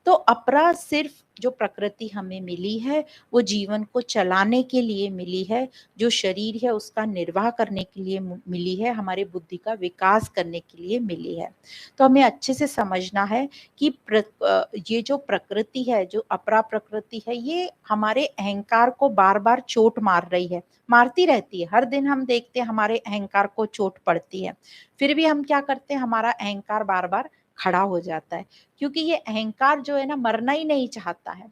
तो अपरा सिर्फ जो प्रकृति हमें मिली है, वो जीवन को चलाने के लिए मिली है, जो शरीर है उसका निर्वाह करने के लिए मिली है, हमारे बुद्धि का विकास करने के लिए मिली है। तो हमें अच्छे से समझना है कि ये जो प्रकृति है, जो अपरा प्रकृति है, ये हमारे अहंकार को बार बार चोट मार रही है, मारती रहती है। हर दिन हम देखते हैं हमारे अहंकार को चोट पड़ती है, फिर भी हम क्या करते हैं, हमारा अहंकार बार बार खड़ा हो जाता है, क्योंकि ये अहंकार जो है ना, मरना ही नहीं चाहता है,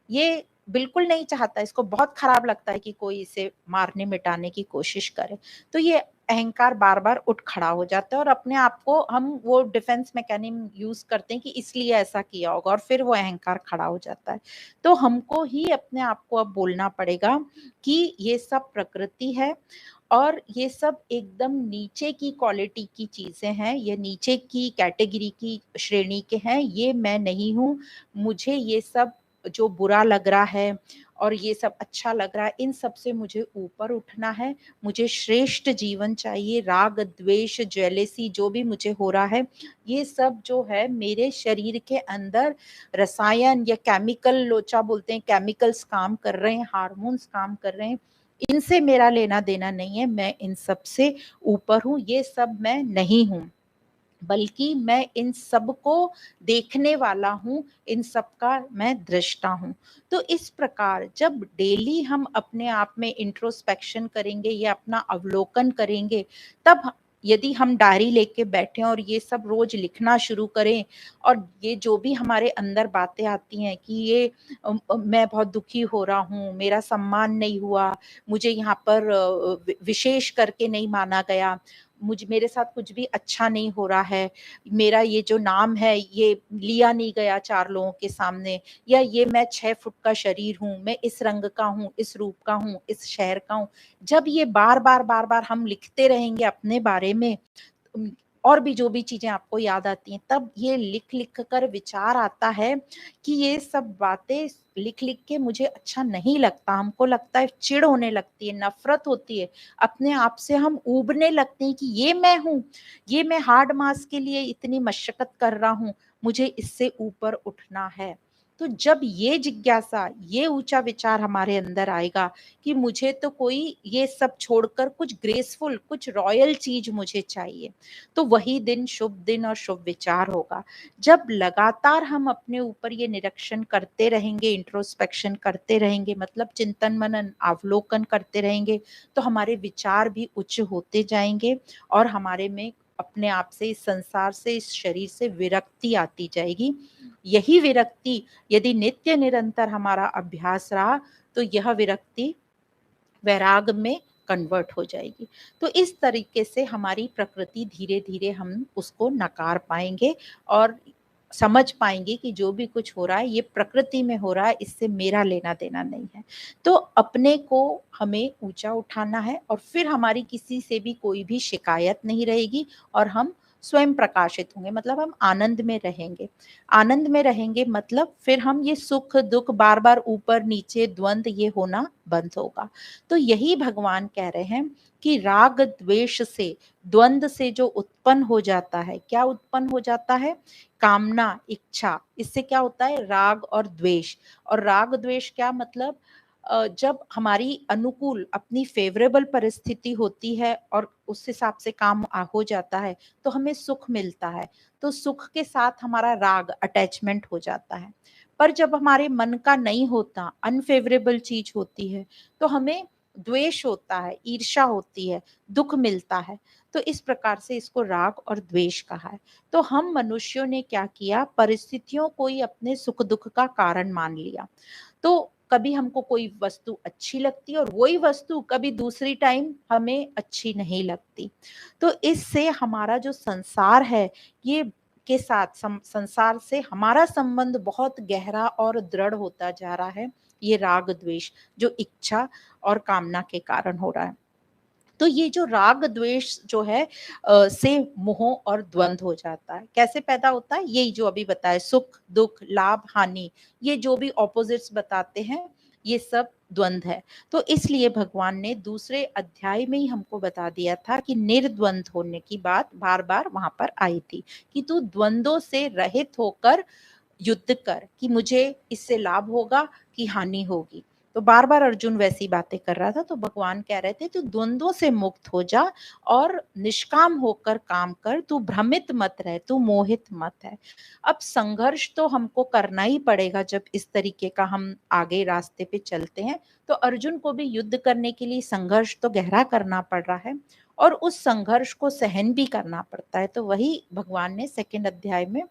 ये बिल्कुल नहीं चाहता, इसको बहुत खराब लगता है कि कोई इसे मारने मिटाने की कोशिश करे। तो ये अहंकार बार बार उठ खड़ा हो जाता है, और अपने आप को हम वो डिफेंस मैकेनिज्म यूज करते हैं कि इसलिए ऐसा किया होगा, और फिर वो अहंकार खड़ा हो जाता है। तो हमको ही अपने आप को अब बोलना पड़ेगा कि ये सब प्रकृति है, और ये सब एकदम नीचे की क्वालिटी की चीजें हैं, ये नीचे की कैटेगरी की श्रेणी के हैं, ये मैं नहीं हूँ। मुझे ये सब जो बुरा लग रहा है और ये सब अच्छा लग रहा है, इन सब से मुझे ऊपर उठना है, मुझे श्रेष्ठ जीवन चाहिए। राग द्वेष जेलेसी जो भी मुझे हो रहा है, ये सब जो है मेरे शरीर के अंदर रसायन या केमिकल, लोचा बोलते हैं, केमिकल्स काम कर रहे हैं, हार्मोन्स काम कर रहे हैं, इनसे मेरा लेना देना नहीं है, मैं इन सब से ऊपर हूँ, ये सब मैं नहीं हूँ, बल्कि मैं इन सब को देखने वाला हूँ, इन सब का मैं दृष्टा हूँ। तो इस प्रकार जब डेली हम अपने आप में इंट्रोस्पेक्शन करेंगे या अपना अवलोकन करेंगे, तब यदि हम डायरी लेके बैठे और ये सब रोज लिखना शुरू करें, और ये जो भी हमारे अंदर बातें आती हैं कि ये मैं बहुत दुखी हो रहा हूँ, मेरा सम्मान नहीं हुआ, मुझे यहाँ पर विशेष करके नहीं माना गया, मुझ मेरे साथ कुछ भी अच्छा नहीं हो रहा है, मेरा ये जो नाम है ये लिया नहीं गया 4 लोगों के सामने, या ये मैं 6 फुट का शरीर हूँ, मैं इस रंग का हूँ, इस रूप का हूँ, इस शहर का हूँ। जब ये बार-बार हम लिखते रहेंगे अपने बारे में, और भी जो भी चीज़ें आपको याद आती हैं, तब ये लिख-लिख कर विचार आता है कि ये सब बातें लिख-लिख के मुझे अच्छा नहीं लगता, हमको लगता है, चिढ़ होने लगती है, नफ़रत होती है, अपने आप से हम ऊबने लगते हैं कि ये मैं हूँ, ये मैं हार्ड मास के लिए इतनी मशक्कत कर रहा हूँ, मुझे इससे ऊपर उठना है। तो जब ये जिज्ञासा, ये ऊँचा विचार हमारे अंदर आएगा कि मुझे तो कोई ये सब छोड़कर कुछ ग्रेसफुल, कुछ रॉयल चीज़ मुझे चाहिए, तो वही दिन शुभ दिन और शुभ विचार होगा। जब लगातार हम अपने ऊपर ये निरीक्षण करते रहेंगे, इंट्रोस्पेक्शन करते रहेंगे, मतलब चिंतन मनन अवलोकन करते रहेंगे, तो हमारे विचार भी उच्च होते जाएंगे, और हमारे में अपने आप से, इस संसार से, इस शरीर से विरक्ति आती जाएगी। यही विरक्ति यदि नित्य निरंतर हमारा अभ्यास रहा, तो यह विरक्ति वैराग में कन्वर्ट हो जाएगी। तो इस तरीके से हमारी प्रकृति धीरे धीरे हम उसको नकार पाएंगे, और समझ पाएंगे कि जो भी कुछ हो रहा है ये प्रकृति में हो रहा है, इससे मेरा लेना देना नहीं है। तो अपने को हमें ऊंचा उठाना है, और फिर हमारी किसी से भी कोई भी शिकायत नहीं रहेगी, और हम स्वयं प्रकाशित होंगे, मतलब हम आनंद में रहेंगे। आनंद में रहेंगे मतलब फिर हम ये सुख दुख, बार बार ऊपर नीचे द्वंद, ये होना बंद होगा। तो यही भगवान कह रहे हैं कि राग द्वेष से, द्वंद से जो उत्पन्न हो जाता है, क्या उत्पन्न हो जाता है, कामना, इच्छा, इससे क्या होता है, राग और द्वेष। और राग द्वेष क्या मतलब, जब हमारी अनुकूल, अपनी फेवरेबल परिस्थिति होती है और उस हिसाब से काम हो जाता है, तो हमें सुख मिलता है, तो सुख के साथ हमारा राग, अटैचमेंट हो जाता है। पर जब हमारे मन का नहीं होता, अनफेवरेबल चीज होती है, तो हमें द्वेष होता है, ईर्ष्या होती है, दुख मिलता है। तो इस प्रकार से इसको राग और द्वेष कहा है। तो हम मनुष्यों ने क्या किया, परिस्थितियों को ही अपने सुख दुख का कारण मान लिया। तो कभी हमको कोई वस्तु अच्छी लगती है, और वही वस्तु कभी दूसरी टाइम हमें अच्छी नहीं लगती। तो इससे हमारा जो संसार है, ये के साथ संसार से हमारा संबंध बहुत गहरा और दृढ़ होता जा रहा है, ये राग द्वेष जो इच्छा और कामना के कारण हो रहा है। तो ये जो राग द्वेष जो है से मोह और द्वंद हो जाता है। कैसे पैदा होता है? यही जो अभी बताया, सुख दुख लाभ हानि, ये जो भी ऑपोजिट्स बताते हैं, ये सब द्वंद है। तो इसलिए भगवान ने दूसरे अध्याय में ही हमको बता दिया था कि निर्द्वंद होने की बात बार बार वहां पर आई थी कि तू द्वंद्वों से रहित होकर युद्ध कर, कि मुझे इससे लाभ होगा कि हानि होगी। तो बार बार अर्जुन वैसी बातें कर रहा था, तो भगवान कह रहे थे तू द्वंद्वों से मुक्त हो जा और निष्काम होकर काम कर, तू भ्रमित मत रह, तू मोहित मत है। अब संघर्ष तो हमको करना ही पड़ेगा जब इस तरीके का हम आगे रास्ते पे चलते हैं। तो अर्जुन को भी युद्ध करने के लिए संघर्ष तो गहरा करना पड़ रहा है और उस संघर्ष को सहन भी करना पड़ता है। तो वही भगवान ने सेकंड अध्याय में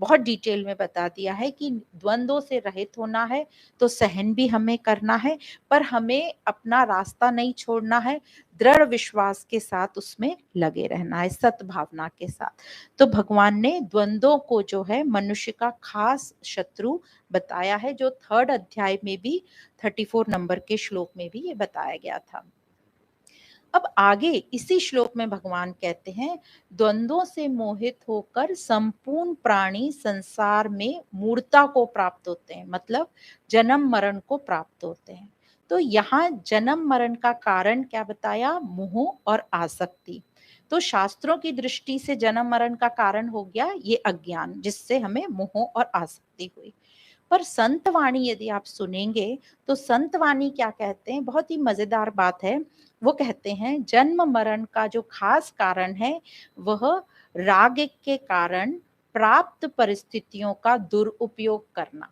बहुत डिटेल में बता दिया है कि द्वंद्वों से रहित होना है तो सहन भी हमें करना है, पर हमें अपना रास्ता नहीं छोड़ना है, दृढ़ विश्वास के साथ उसमें लगे रहना है, सद्भावना के साथ। तो भगवान ने द्वंद्वों को जो है मनुष्य का खास शत्रु बताया है, जो थर्ड अध्याय में भी 34 नंबर के श्लोक में भी ये बताया गया था। अब आगे इसी श्लोक में भगवान कहते हैं, द्वंद्वों से मोहित होकर संपूर्ण प्राणी संसार में मूर्ता को प्राप्त होते हैं, मतलब जन्म मरण को प्राप्त होते हैं। तो यहाँ जन्म मरण का कारण क्या बताया? मोह और आसक्ति। तो शास्त्रों की दृष्टि से जन्म मरण का कारण हो गया ये अज्ञान, जिससे हमें मोह और आसक्ति हुई। पर संत वाणी यदि आप सुनेंगे तो संत वाणी क्या कहते हैं, बहुत ही मजेदार बात है। वो कहते हैं जन्म मरण का जो खास कारण है वह राग के कारण प्राप्त परिस्थितियों का दुरुपयोग करना।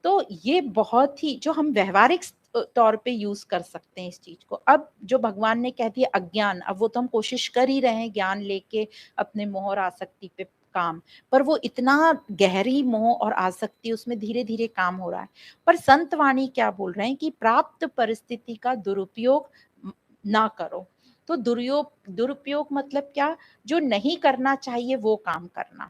तो ये बहुत ही, जो हम व्यवहारिक तौर पे यूज कर सकते हैं इस चीज को। अब जो भगवान ने कह दिया अज्ञान, अब वो तो हम कोशिश कर ही रहे हैं ज्ञान लेके अपने मोह और आसक्ति पे काम, पर वो इतना गहरी मोह और आसक्ति, उसमें धीरे धीरे काम हो रहा है। पर संत वाणी क्या बोल रहे हैं कि प्राप्त परिस्थिति का दुरुपयोग ना करो। तो दुरुपयोग मतलब क्या? जो नहीं करना चाहिए वो काम करना।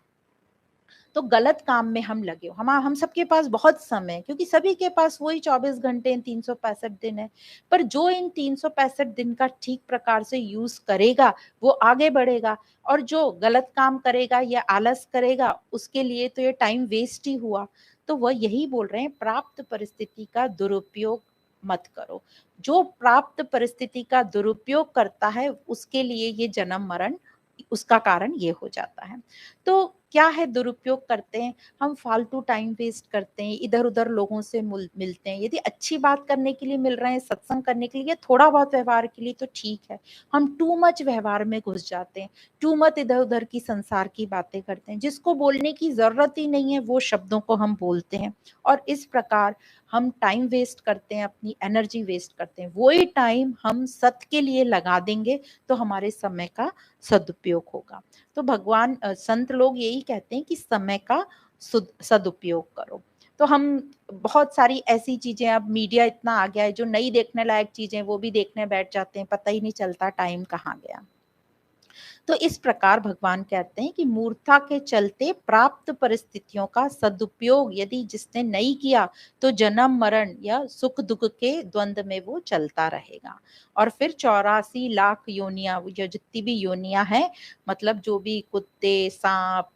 तो गलत काम में हम लगे हो, हम सबके पास बहुत समय है, क्योंकि सभी के पास वही 24 घंटे 365 दिन है। पर जो इन 365 दिन का ठीक प्रकार से यूज करेगा वो आगे बढ़ेगा, और जो गलत काम करेगा या आलस करेगा उसके लिए तो ये टाइम वेस्ट ही हुआ। तो वह यही बोल रहे हैं, प्राप्त परिस्थिति का दुरुपयोग मत करो। जो प्राप्त परिस्थिति का दुरुपयोग करता है उसके लिए ये जन्म मरण, उसका कारण ये हो जाता है। तो क्या है दुरुपयोग करते हैं, हम फालतू टाइम वेस्ट करते हैं, इधर उधर लोगों से मिलते हैं। यदि अच्छी बात करने के लिए मिल रहे हैं, सत्संग करने के लिए, थोड़ा बहुत व्यवहार के लिए तो ठीक है। हम टू मच व्यवहार में घुस जाते हैं, टू मच इधर उधर की संसार की बातें करते हैं, जिसको बोलने की जरूरत ही नहीं है वो शब्दों को हम बोलते हैं। और इस प्रकार हम टाइम वेस्ट करते हैं, अपनी एनर्जी वेस्ट करते हैं। वही टाइम हम सत्य के लिए लगा देंगे तो हमारे समय का सदुपयोग होगा। तो भगवान संत लोग यही कहते हैं कि समय का सदुपयोग करो। तो हम बहुत सारी ऐसी चीजें, अब मीडिया इतना आ गया है, जो नहीं देखने लायक चीजें वो भी देखने बैठ जाते हैं, पता ही नहीं चलता टाइम कहाँ गया। तो इस प्रकार भगवान कहते हैं कि मूर्खता के चलते प्राप्त परिस्थितियों का सदुपयोग यदि जिसने नहीं किया तो जन्म मरण या सुख दुख के द्वंद में वो चलता रहेगा। और फिर 84 लाख योनियां, जो जितनी भी योनियां हैं, मतलब जो भी कुत्ते, सांप,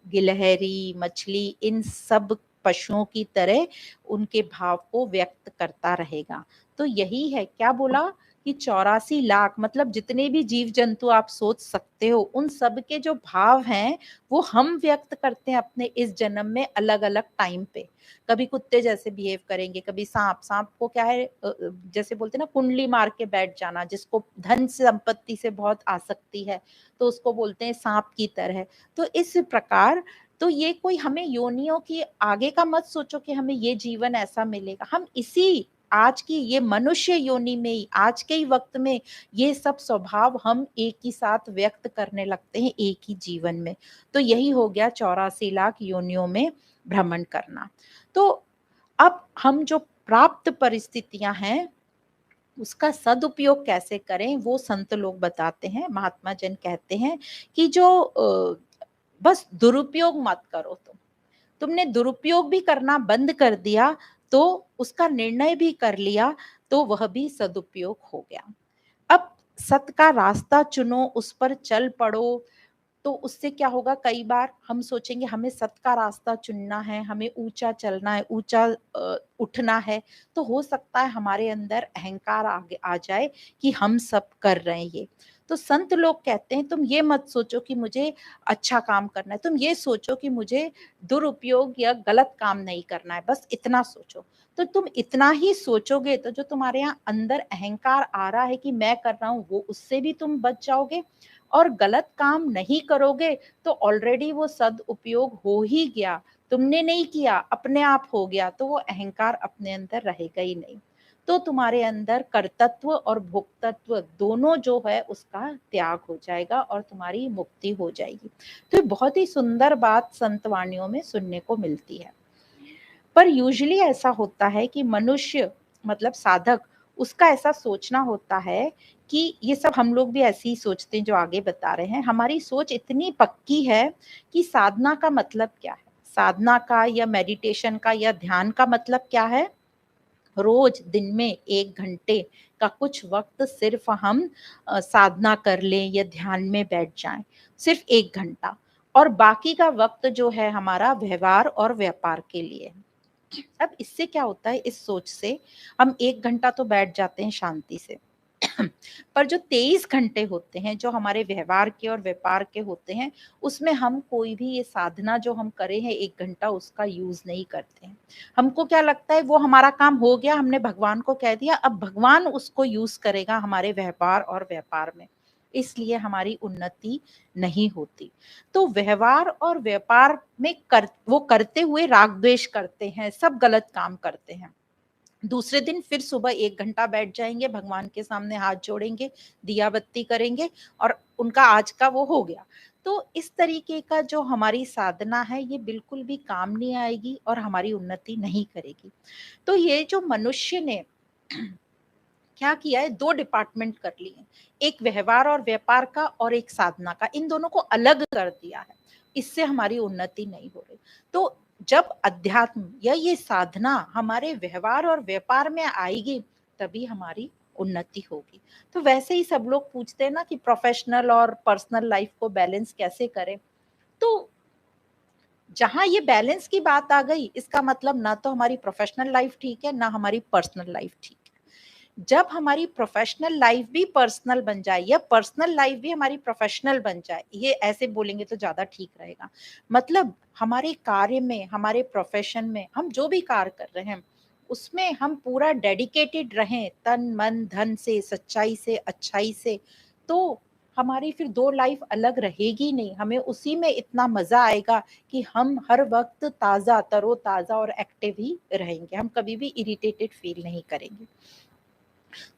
गिलहरी, मछली, इन सब पशुओं की तरह उनके भाव को व्यक्त करता रहेगा। तो यही है, क्या बोला कि 84 लाख, मतलब जितने भी जीव जंतु आप सोच सकते हो, उन सब के जो भाव हैं वो हम व्यक्त करते हैं अपने इस जन्म में अलग अलग टाइम पे। कभी कुत्ते जैसे बिहेव करेंगे, कभी सांप। सांप को क्या है, जैसे बोलते हैं ना, कुंडली मार के बैठ जाना, जिसको धन संपत्ति से बहुत आसक्ति है तो उसको बोलते हैं सांप की तरह। तो इस प्रकार, तो ये कोई हमें योनियों की आगे का मत सोचो कि हमें ये जीवन ऐसा मिलेगा। हम इसी आज की ये मनुष्य योनि में ही, आज के ही वक्त में ये सब स्वभाव हम एक ही साथ व्यक्त करने लगते हैं एक ही जीवन में। तो यही हो गया 84 लाख योनियों में भ्रमण करना। तो अब हम जो प्राप्त परिस्थितियां हैं उसका सदुपयोग कैसे करें वो संत लोग बताते हैं। महात्मा जन कहते हैं कि जो बस दुरुपयोग मत करो। तुमने दुरुपयोग भी करना बंद कर दिया, तो उसका निर्णय भी कर लिया, तो वह भी सदुपयोग हो गया। अब सत का रास्ता चुनो, उस पर चल पड़ो, तो उससे क्या होगा, कई बार हम सोचेंगे हमें सत का रास्ता चुनना है, हमें ऊंचा चलना है, ऊंचा उठना है, तो हो सकता है हमारे अंदर अहंकार आगे आ जाए कि हम सब कर रहे हैं ये। तो संत लोग कहते हैं तुम ये मत सोचो कि मुझे अच्छा काम करना है, तुम ये सोचो कि मुझे दुरुपयोग या गलत काम नहीं करना है, बस इतना सोचो। तो तुम इतना ही सोचोगे तो जो तुम्हारे यहाँ अंदर अहंकार आ रहा है कि मैं कर रहा हूँ, वो उससे भी तुम बच जाओगे, और गलत काम नहीं करोगे तो ऑलरेडी वो सदउपयोग हो ही गया, तुमने नहीं किया, अपने आप हो गया, तो वो अहंकार अपने अंदर रहेगा ही नहीं। तो तुम्हारे अंदर कर्तत्व और भोक्तत्व दोनों जो है उसका त्याग हो जाएगा और तुम्हारी मुक्ति हो जाएगी। तो ये बहुत ही सुंदर बात संत वाणियों में सुनने को मिलती है। पर यूजुअली ऐसा होता है कि मनुष्य, मतलब साधक, उसका ऐसा सोचना होता है कि ये सब हम लोग भी ऐसे ही सोचते हैं जो आगे बता रहे हैं। हमारी सोच इतनी पक्की है कि साधना का मतलब क्या है, साधना का या मेडिटेशन का या ध्यान का मतलब क्या है, रोज दिन में 1 घंटे का कुछ वक्त सिर्फ हम साधना कर लें या ध्यान में बैठ जाएं, सिर्फ 1 घंटा, और बाकी का वक्त जो है हमारा व्यवहार और व्यापार के लिए। अब इससे क्या होता है, इस सोच से हम 1 घंटा तो बैठ जाते हैं शांति से, पर जो 23 घंटे होते हैं जो हमारे व्यवहार के और व्यापार के होते हैं, उसमें हम कोई भी ये साधना जो हम करे हैं 1 घंटा, उसका यूज नहीं करते हैं। हमको क्या लगता है वो हमारा काम हो गया, हमने भगवान को कह दिया, अब भगवान उसको यूज करेगा हमारे व्यवहार और व्यापार में, इसलिए हमारी उन्नति नहीं होती। तो व्यवहार और व्यापार में वो करते हुए राग द्वेष करते हैं, सब गलत काम करते हैं। दूसरे दिन फिर सुबह 1 घंटा बैठ जाएंगे, भगवान के सामने हाथ जोड़ेंगे, दिया बत्ती करेंगे, और उनका आज का वो हो गया। तो इस तरीके का जो हमारी साधना है ये बिल्कुल भी काम नहीं आएगी और हमारी उन्नति नहीं करेगी। तो ये जो मनुष्य ने क्या किया है, 2 डिपार्टमेंट कर लिए, एक व्यवहार और व्यापार का और एक साधना का, इन दोनों को अलग कर दिया है, इससे हमारी उन्नति नहीं हो रही। तो जब अध्यात्म या ये साधना हमारे व्यवहार और व्यापार में आएगी, तभी हमारी उन्नति होगी। तो वैसे ही सब लोग पूछते हैं ना कि प्रोफेशनल और पर्सनल लाइफ को बैलेंस कैसे करें। तो जहां ये बैलेंस की बात आ गई, इसका मतलब ना तो हमारी प्रोफेशनल लाइफ ठीक है, ना हमारी पर्सनल लाइफ ठीक है। जब हमारी प्रोफेशनल लाइफ भी पर्सनल बन जाए या पर्सनल लाइफ भी हमारी प्रोफेशनल बन जाए, ये ऐसे बोलेंगे तो ज्यादा ठीक रहेगा, मतलब हमारे कार्य में, हमारे प्रोफेशन में हम जो भी कार्य कर रहे हैं उसमें हम पूरा डेडिकेटेड रहें, तन मन धन से, सच्चाई से, अच्छाई से, तो हमारी फिर 2 लाइफ अलग रहेगी नहीं, हमें उसी में इतना मजा आएगा कि हम हर वक्त ताजा तरोताजा और एक्टिव ही रहेंगे, हम कभी भी इरिटेटेड फील नहीं करेंगे।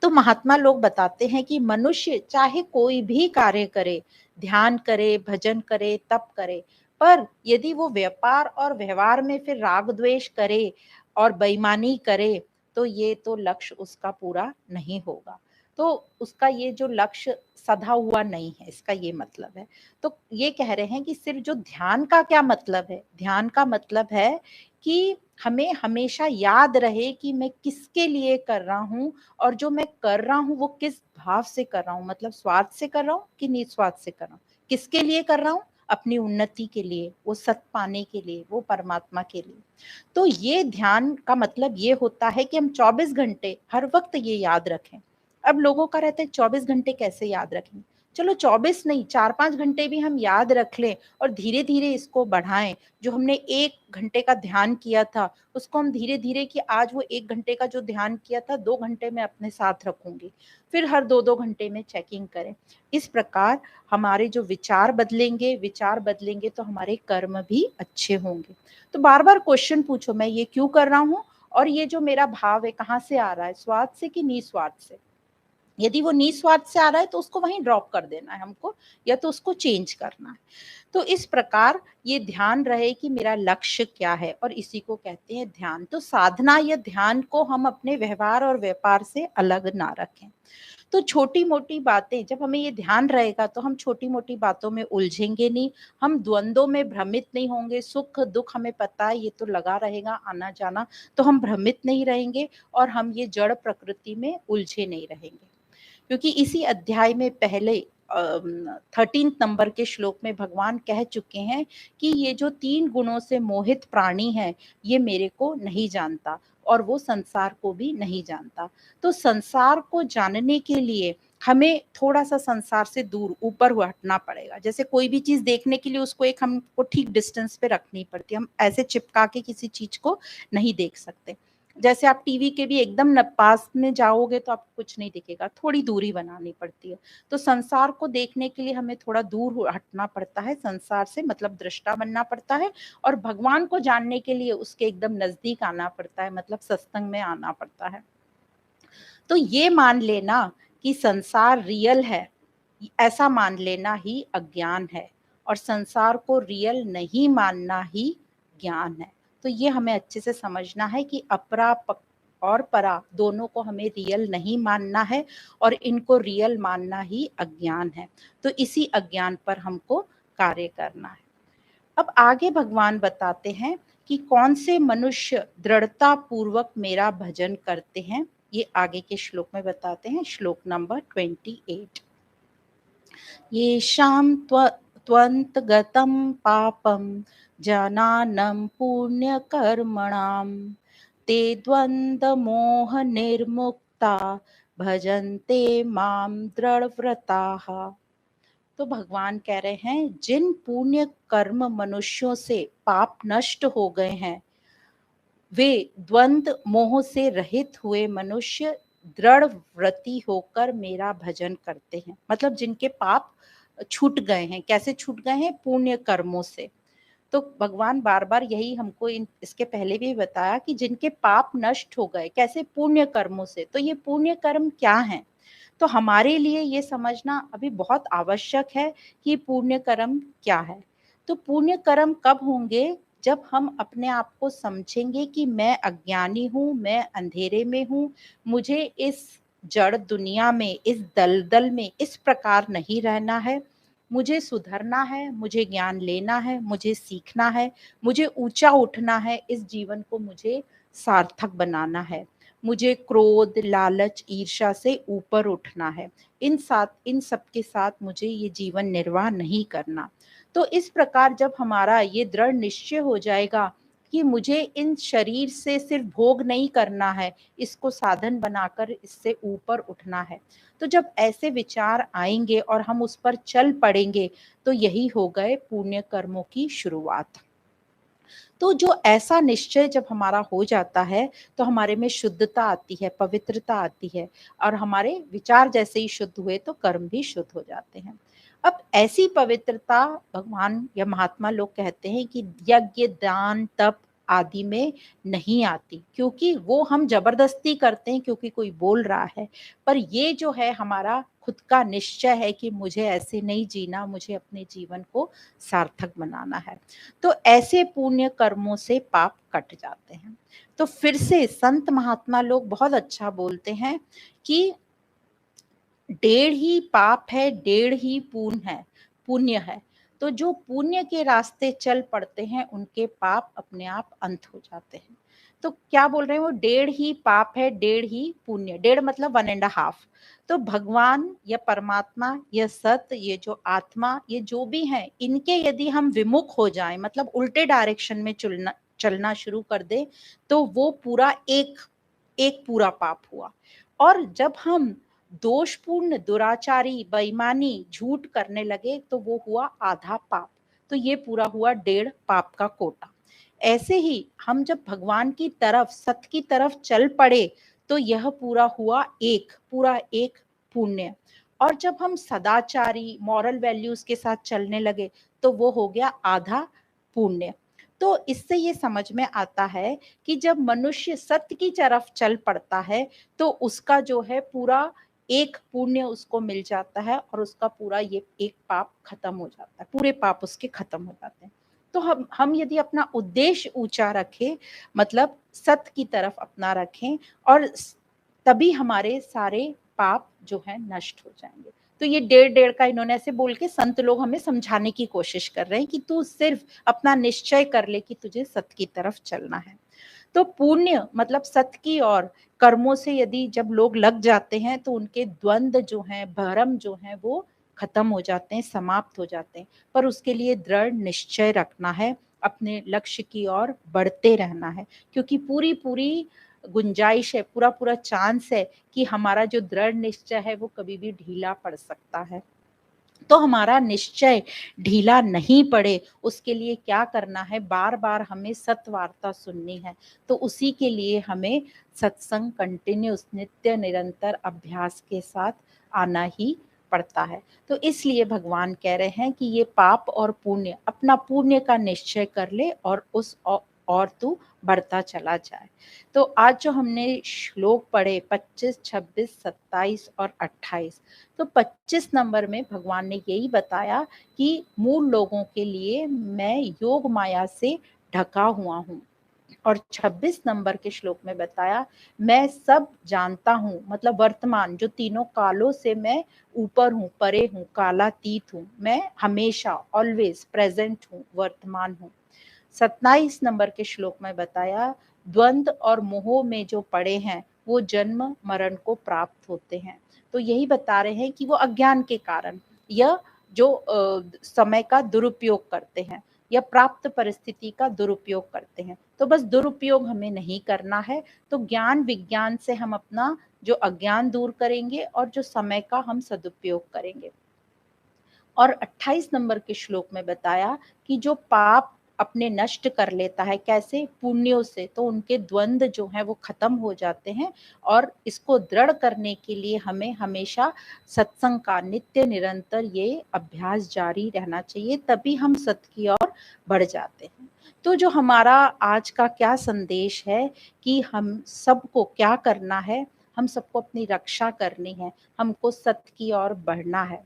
तो महात्मा लोग बताते हैं कि मनुष्य चाहे कोई भी कार्य करे, ध्यान करे, भजन करे, तप करे, पर यदि वो व्यापार और व्यवहार में फिर राग द्वेष करे और बेईमानी करे, तो ये तो लक्ष्य उसका पूरा नहीं होगा। तो उसका ये जो लक्ष्य सधा हुआ नहीं है, इसका ये मतलब है। तो ये कह रहे हैं कि सिर्फ जो ध्यान का क्या मतलब है, ध्यान का मतलब है कि हमें हमेशा याद रहे कि मैं किसके लिए कर रहा हूँ, और जो मैं कर रहा हूँ वो किस भाव से कर रहा हूँ, मतलब स्वार्थ से कर रहा हूँ कि निस्वार्थ से कर रहा हूँ, किसके लिए कर रहा हूँ, अपनी उन्नति के लिए, वो सत पाने के लिए, वो परमात्मा के लिए। तो ये ध्यान का मतलब ये होता है कि हम 24 घंटे हर वक्त ये याद रखें। अब लोगों का रहता है 24 घंटे कैसे याद रखें, चलो 24 नहीं, 4-5 घंटे भी हम याद रख लें और धीरे धीरे इसको बढ़ाएं। जो हमने 1 घंटे का ध्यान किया था उसको हम धीरे धीरे, कि आज वो 1 घंटे का जो ध्यान किया था 2 घंटे में अपने साथ रखूंगी, फिर हर 2-2 घंटे में चेकिंग करें। इस प्रकार हमारे जो विचार बदलेंगे, विचार बदलेंगे तो हमारे कर्म भी अच्छे होंगे। तो बार बार क्वेश्चन पूछो, मैं ये क्यों कर रहा हूँ, और ये जो मेरा भाव है कहाँ से आ रहा है, स्वार्थ से कि निस्वार्थ से। यदि वो निस्वार्थ से आ रहा है तो उसको वहीं ड्रॉप कर देना है हमको, या तो उसको चेंज करना है। तो इस प्रकार ये ध्यान रहे कि मेरा लक्ष्य क्या है, और इसी को कहते हैं ध्यान। तो साधना या ध्यान को हम अपने व्यवहार और व्यापार से अलग ना रखें। तो छोटी-मोटी बातें जब हमें ये ध्यान रहेगा तो हम छोटी-मोटी बातों में उलझेंगे नहीं, हम द्वंद्वों में भ्रमित नहीं होंगे, सुख-दुख हमें पता है ये तो लगा रहेगा आना-जाना, तो हम भ्रमित नहीं रहेंगे और हम ये जड़ प्रकृति में उलझे नहीं रहेंगे। क्योंकि इसी अध्याय में पहले 13 नंबर के श्लोक में भगवान कह चुके हैं कि ये जो 3 गुणों से मोहित प्राणी है, ये मेरे को नहीं जानता और वो संसार को भी नहीं जानता। तो संसार को जानने के लिए हमें थोड़ा-सा संसार से दूर ऊपर हटना पड़ेगा। जैसे कोई भी चीज़ देखने के लिए उसको एक हमको ठीक डिस्टेंस पे रखनी पड़ती है। हम ऐसे चिपका के किसी चीज़ को नहीं देख सकते। जैसे आप टीवी के भी एकदम न पास में जाओगे तो आपको कुछ नहीं दिखेगा, थोड़ी दूरी बनानी पड़ती है। तो संसार को देखने के लिए हमें थोड़ा दूर हटना पड़ता है संसार से, मतलब दृष्टा बनना पड़ता है, और भगवान को जानने के लिए उसके एकदम नज़दीक आना पड़ता है, मतलब सत्संग में आना पड़ता है। तो ये मान लेना कि संसार रियल है, ऐसा मान लेना ही अज्ञान है, और संसार को रियल नहीं मानना ही ज्ञान है। तो ये हमें अच्छे से समझना है कि अपरा और परा दोनों को हमें रियल नहीं मानना है, और इनको रियल मानना ही अज्ञान है। तो इसी अज्ञान पर हमको कार्य करना है। अब आगे भगवान बताते हैं कि कौन से मनुष्य दृढ़ता पूर्वक मेरा भजन करते हैं। ये आगे के श्लोक में बताते हैं, श्लोक नंबर 28। येषां त्वन्तगतं पापं जनानं पुण्यकर्मणां ते द्वन्द्वमोहनिर्मुक्ता भजन्ते मां दृढ़व्रताः। तो भगवान कह रहे हैं जिन पुण्य कर्म मनुष्यों से पाप नष्ट हो गए हैं, वे द्वंद्व मोह से रहित हुए मनुष्य दृढ़ व्रती होकर मेरा भजन करते हैं। मतलब जिनके पाप छूट गए हैं, कैसे छूट गए हैं? पुण्य कर्मों से। तो भगवान बार बार यही हमको इसके पहले भी बताया कि जिनके पाप नष्ट हो गए, कैसे? पुण्य कर्मों से। तो ये पुण्य कर्म क्या है? तो हमारे लिए ये समझना अभी बहुत आवश्यक है कि पुण्य कर्म क्या है। तो पुण्य कर्म कब होंगे? जब हम अपने आप को समझेंगे कि मैं अज्ञानी हूँ, मैं अंधेरे में हूँ, मुझे इस जड़ दुनिया में, इस दलदल में इस प्रकार नहीं रहना है, मुझे सुधरना है, मुझे ज्ञान लेना है, मुझे सीखना है, मुझे ऊंचा उठना है, इस जीवन को मुझे सार्थक बनाना है, मुझे क्रोध, लालच, ईर्ष्या से ऊपर उठना है। इन सब के साथ मुझे ये जीवन निर्वाह नहीं करना। तो इस प्रकार जब हमारा ये दृढ़ निश्चय हो जाएगा कि मुझे इन शरीर से सिर्फ भोग नहीं करना है, इसको साधन बनाकर इससे ऊपर उठना है। तो जब ऐसे विचार आएंगे और हम उस पर चल पड़ेंगे, तो यही हो गए पुण्य कर्मों की शुरुआत। तो जो ऐसा निश्चय जब हमारा हो जाता है, तो हमारे में शुद्धता आती है, पवित्रता आती है, और हमारे विचार जैसे ही शुद्ध हुए तो कर्म भी शुद्ध हो जाते हैं। अब ऐसी पवित्रता भगवान या महात्मा लोग कहते हैं कि यज्ञ, दान, तप आदि में नहीं आती, क्योंकि वो हम जबरदस्ती करते हैं क्योंकि कोई बोल रहा है। पर ये जो है हमारा खुद का निश्चय है कि मुझे ऐसे नहीं जीना, मुझे अपने जीवन को सार्थक बनाना है। तो ऐसे पुण्य कर्मों से पाप कट जाते हैं। तो फिर से संत महात्मा लोग बहुत अच्छा बोलते हैं कि डेढ़ ही पाप है, डेढ़ ही पुण्य है। तो जो पुण्य के रास्ते चल पड़ते हैं उनके पाप अपने आप अंत हो जाते हैं। तो क्या बोल रहे हैं वो? डेढ़ ही पाप है, डेढ़ ही पुण्य। डेढ़ मतलब 1.5। तो भगवान या परमात्मा या सत्य, ये जो आत्मा, ये जो भी हैं, इनके यदि हम विमुख हो जाएं, मतलब उल्टे डायरेक्शन में चलना शुरू कर दे, तो वो पूरा एक पूरा पाप हुआ। और जब हम दोषपूर्ण, दुराचारी, बेईमानी, झूठ करने लगे, तो वो हुआ आधा पाप। तो ये पूरा हुआ डेढ़ पाप का कोटा। ऐसे ही हम जब भगवान की तरफ, सत्य की तरफ चल पड़े, तो यह पूरा हुआ पूरा एक पुण्य। और जब हम सदाचारी, मॉरल वैल्यूज के साथ चलने लगे, तो वो हो गया आधा पुण्य। तो इससे ये समझ में आता है कि जब मनुष्य सत्य की तरफ चल पड़ता है, तो उसका जो है पूरा एक पुण्य उसको मिल जाता है और उसका पूरा ये एक पाप खत्म हो जाता है, पूरे पाप उसके खत्म हो जाते हैं। तो हम यदि अपना उद्देश्य ऊंचा रखें, मतलब सत्य की तरफ अपना रखें, और तभी हमारे सारे पाप जो है नष्ट हो जाएंगे। तो ये डेढ़ डेढ़ का इन्होंने ऐसे बोल के संत लोग हमें समझाने की कोशिश कर रहे हैं कि तू सिर्फ अपना निश्चय कर ले कि तुझे सत्य की तरफ चलना है। तो पुण्य मतलब सत्य की और कर्मों से यदि जब लोग लग जाते हैं तो उनके द्वंद जो हैं, भरम जो हैं, वो खत्म हो जाते हैं, समाप्त हो जाते हैं। पर उसके लिए दृढ़ निश्चय रखना है, अपने लक्ष्य की ओर बढ़ते रहना है, क्योंकि पूरी पूरी गुंजाइश है, पूरा पूरा चांस है कि हमारा जो दृढ़ निश्चय है वो कभी भी ढीला पड़ सकता है। तो हमारा निश्चय ढीला नहीं पड़े उसके लिए क्या करना है, बार बार हमें सत्वार्ता सुननी है। तो उसी के लिए हमें सत्संग कंटिन्यूस नित्य निरंतर अभ्यास के साथ आना ही पड़ता है। तो इसलिए भगवान कह रहे हैं कि ये पाप और पुण्य, अपना पुण्य का निश्चय कर ले और उस और तू बढ़ता चला जाए। तो आज जो हमने श्लोक पढ़े 25, 26, 27 और 28, तो 25 नंबर में भगवान ने यही बताया कि मूल लोगों के लिए मैं योग माया से ढका हुआ हूँ। और 26 नंबर के श्लोक में बताया मैं सब जानता हूँ, मतलब वर्तमान जो तीनों कालों से मैं ऊपर हूँ, परे हूँ, कालातीत हूँ, मैं हमेशा ऑलवेज प्रेजेंट हूँ, वर्तमान हूँ। 27 नंबर के श्लोक में बताया द्वंद और मोह में जो पड़े हैं वो जन्म मरण को प्राप्त होते हैं। तो यही बता रहे हैं कि वो अज्ञान के कारण या जो समय का दुरुपयोग करते हैं या प्राप्त परिस्थिति का दुरुपयोग करते हैं। तो बस दुरुपयोग हमें नहीं करना है। तो ज्ञान विज्ञान से हम अपना जो अज्ञान दूर करेंगे और जो समय का हम सदुपयोग करेंगे। और 28 नंबर के श्लोक में बताया कि जो पाप अपने नष्ट कर लेता है, कैसे, पुण्यों से, तो उनके द्वंद जो हैं वो खत्म हो जाते हैं। और इसको दृढ़ करने के लिए हमें हमेशा सत्संग का नित्य निरंतर ये अभ्यास जारी रहना चाहिए, तभी हम सत्य की ओर बढ़ जाते हैं। तो जो हमारा आज का क्या संदेश है कि हम सबको क्या करना है, हम सबको अपनी रक्षा करनी है, हमको सत्य की ओर बढ़ना है।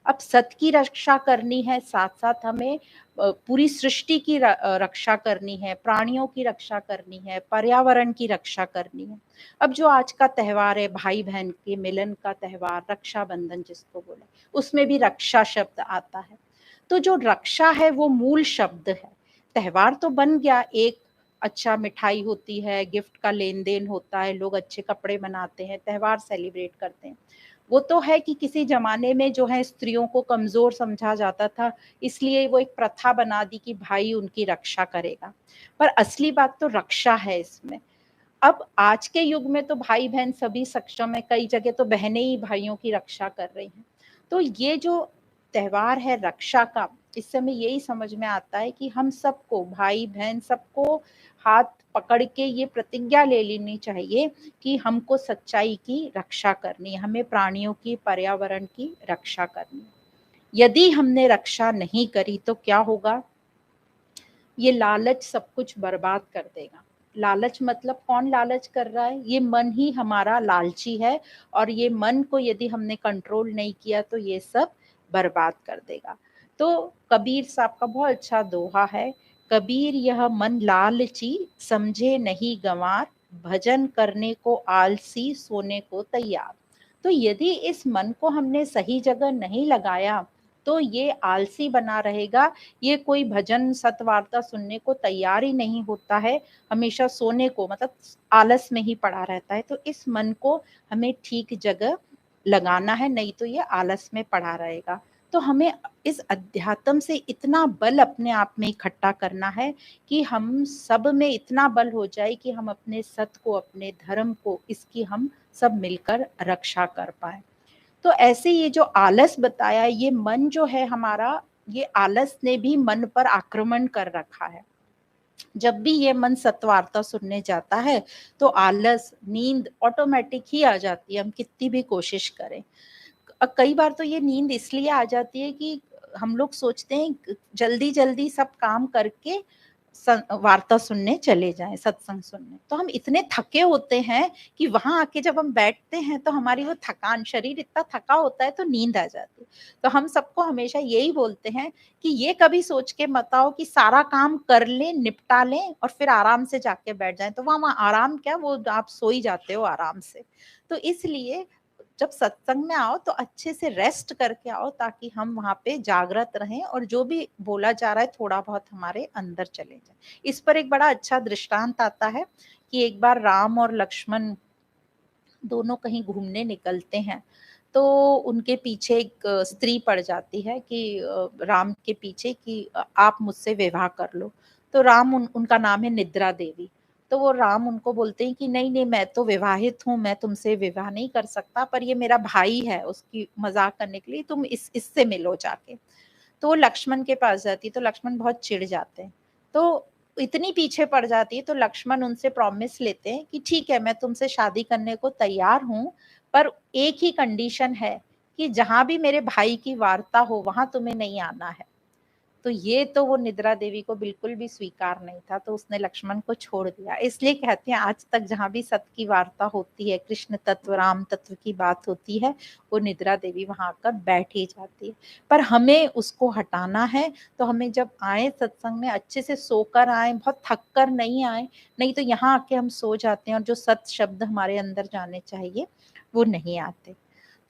अब सत्य की रक्षा करनी है, साथ साथ हमें पूरी सृष्टि की रक्षा करनी है, प्राणियों की रक्षा करनी है, पर्यावरण की रक्षा करनी है। अब जो आज का त्योहार है, भाई बहन के मिलन का त्योहार, रक्षाबंधन जिसको बोले, उसमें भी रक्षा शब्द आता है। तो जो रक्षा है वो मूल शब्द है। त्योहार तो बन गया एक, अच्छा मिठाई होती है, गिफ्ट का लेन देन होता है, लोग अच्छे कपड़े बनाते हैं, त्योहार सेलिब्रेट करते हैं। वो तो है कि किसी जमाने में जो है स्त्रियों को कमजोर समझा जाता था, इसलिए वो एक प्रथा बना दी कि भाई उनकी रक्षा करेगा। पर असली बात तो रक्षा है इसमें। अब आज के युग में तो भाई बहन सभी सक्षम है, कई जगह तो बहनें ही भाइयों की रक्षा कर रही हैं। तो ये जो त्योहार है रक्षा का, इससे हमें यही समझ में आता है कि हम सबको, भाई बहन सबको हाथ पकड़ के ये प्रतिज्ञा ले लेनी चाहिए कि हमको सच्चाई की रक्षा करनी है, हमें प्राणियों की, पर्यावरण की रक्षा करनी है। यदि हमने रक्षा नहीं करी तो क्या होगा, ये लालच सब कुछ बर्बाद कर देगा। लालच मतलब कौन लालच कर रहा है, ये मन ही हमारा लालची है। और ये मन को यदि हमने कंट्रोल नहीं किया तो ये सब बर्बाद कर देगा। तो कबीर साहब का बहुत अच्छा दोहा है, कबीर यह मन लालची समझे नहीं गंवार, भजन करने को आलसी सोने को तैयार। तो यदि इस मन को हमने सही जगह नहीं लगाया तो ये आलसी बना रहेगा, ये कोई भजन सतवार्ता सुनने को तैयार ही नहीं होता है, हमेशा सोने को मतलब आलस में ही पड़ा रहता है। तो इस मन को हमें ठीक जगह लगाना है, नहीं तो ये आलस में पड़ा रहेगा। तो हमें इस अध्यात्म से इतना बल अपने आप में इकट्ठा करना है कि हम सब में इतना बल हो जाए कि हम अपने सत्य को, अपने धर्म को, इसकी हम सब मिलकर रक्षा कर पाए। तो ऐसे ये जो आलस बताया, ये मन जो है हमारा, ये आलस ने भी मन पर आक्रमण कर रखा है। जब भी ये मन सत्वार्ता सुनने जाता है तो आलस, नींद ऑटोमेटिक ही आ जाती है, हम कितनी भी कोशिश करें। कई बार तो ये नींद इसलिए आ जाती है कि हम लोग सोचते हैं जल्दी जल्दी सब काम करके वार्ता सुनने चले जाएँ, सत्संग सुनने। तो हम इतने थके होते हैं कि वहाँ आके जब हम बैठते हैं तो हमारी वो थकान, शरीर इतना थका होता है तो नींद आ जाती है। तो हम सबको हमेशा यही बोलते हैं कि ये कभी सोच के मत आओ कि सारा काम कर लें, निपटा लें और फिर आराम से जाके बैठ जाएँ। तो वहाँ आराम क्या, वो आप सो ही जाते हो आराम से। तो इसलिए जब सत्संग में आओ तो अच्छे से रेस्ट करके आओ, ताकि हम वहाँ पे जागृत रहें और जो भी बोला जा रहा है थोड़ा बहुत हमारे अंदर चले जाए। इस पर एक बड़ा अच्छा दृष्टांत आता है कि एक बार राम और लक्ष्मण दोनों कहीं घूमने निकलते हैं, तो उनके पीछे एक स्त्री पड़ जाती है कि राम के पीछे कि आप मुझसे विवाह कर लो। तो राम उनका नाम है निद्रा देवी। तो वो राम उनको बोलते हैं कि नहीं नहीं, मैं तो विवाहित हूँ, मैं तुमसे विवाह नहीं कर सकता, पर ये मेरा भाई है, उसकी मजाक करने के लिए तुम इससे मिलो जाके। तो वो लक्ष्मण के पास जाती है, तो लक्ष्मण बहुत चिढ़ जाते हैं। तो इतनी पीछे पड़ जाती है तो लक्ष्मण उनसे प्रॉमिस लेते हैं कि ठीक है, मैं तुमसे शादी करने को तैयार हूँ, पर एक ही कंडीशन है कि जहां भी मेरे भाई की वार्ता हो वहां तुम्हें नहीं आना है। तो ये तो वो निद्रा देवी को बिल्कुल भी स्वीकार नहीं था, तो उसने लक्ष्मण को छोड़ दिया। इसलिए कहते हैं आज तक जहां भी सत की वार्ता होती है, कृष्ण तत्व राम तत्व की बात होती है, वो निद्रा देवी वहां आकर बैठ ही जाती है। पर हमें उसको हटाना है। तो हमें जब आए सत्संग में अच्छे से सोकर आए, बहुत थक कर नहीं आए, नहीं तो यहाँ आके हम सो जाते हैं और जो सत शब्द हमारे अंदर जाने चाहिए वो नहीं आते।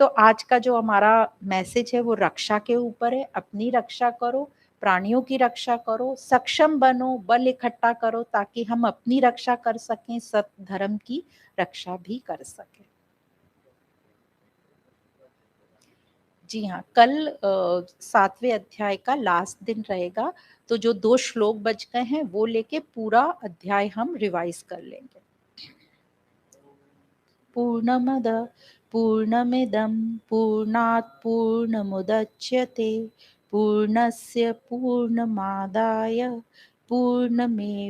तो आज का जो हमारा मैसेज है वो रक्षा के ऊपर है। अपनी रक्षा करो, प्राणियों की रक्षा करो, सक्षम बनो, बल इकट्ठा करो, ताकि हम अपनी रक्षा कर सकें, सत धर्म की रक्षा भी कर सकें। जी हाँ, कल 7वें अध्याय का लास्ट दिन रहेगा, तो जो 2 श्लोक बच गए हैं वो लेके पूरा अध्याय हम रिवाइज कर लेंगे। पूर्णमद पूर्णमिदं पूर्णात् पूर्णमुदच्यते पूर्णस्य पूर्णमादाय पूर्णमेवावशिष्यते।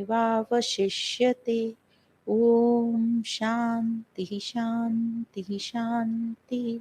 ॐ शान्तिः शान्तिः शान्तिः।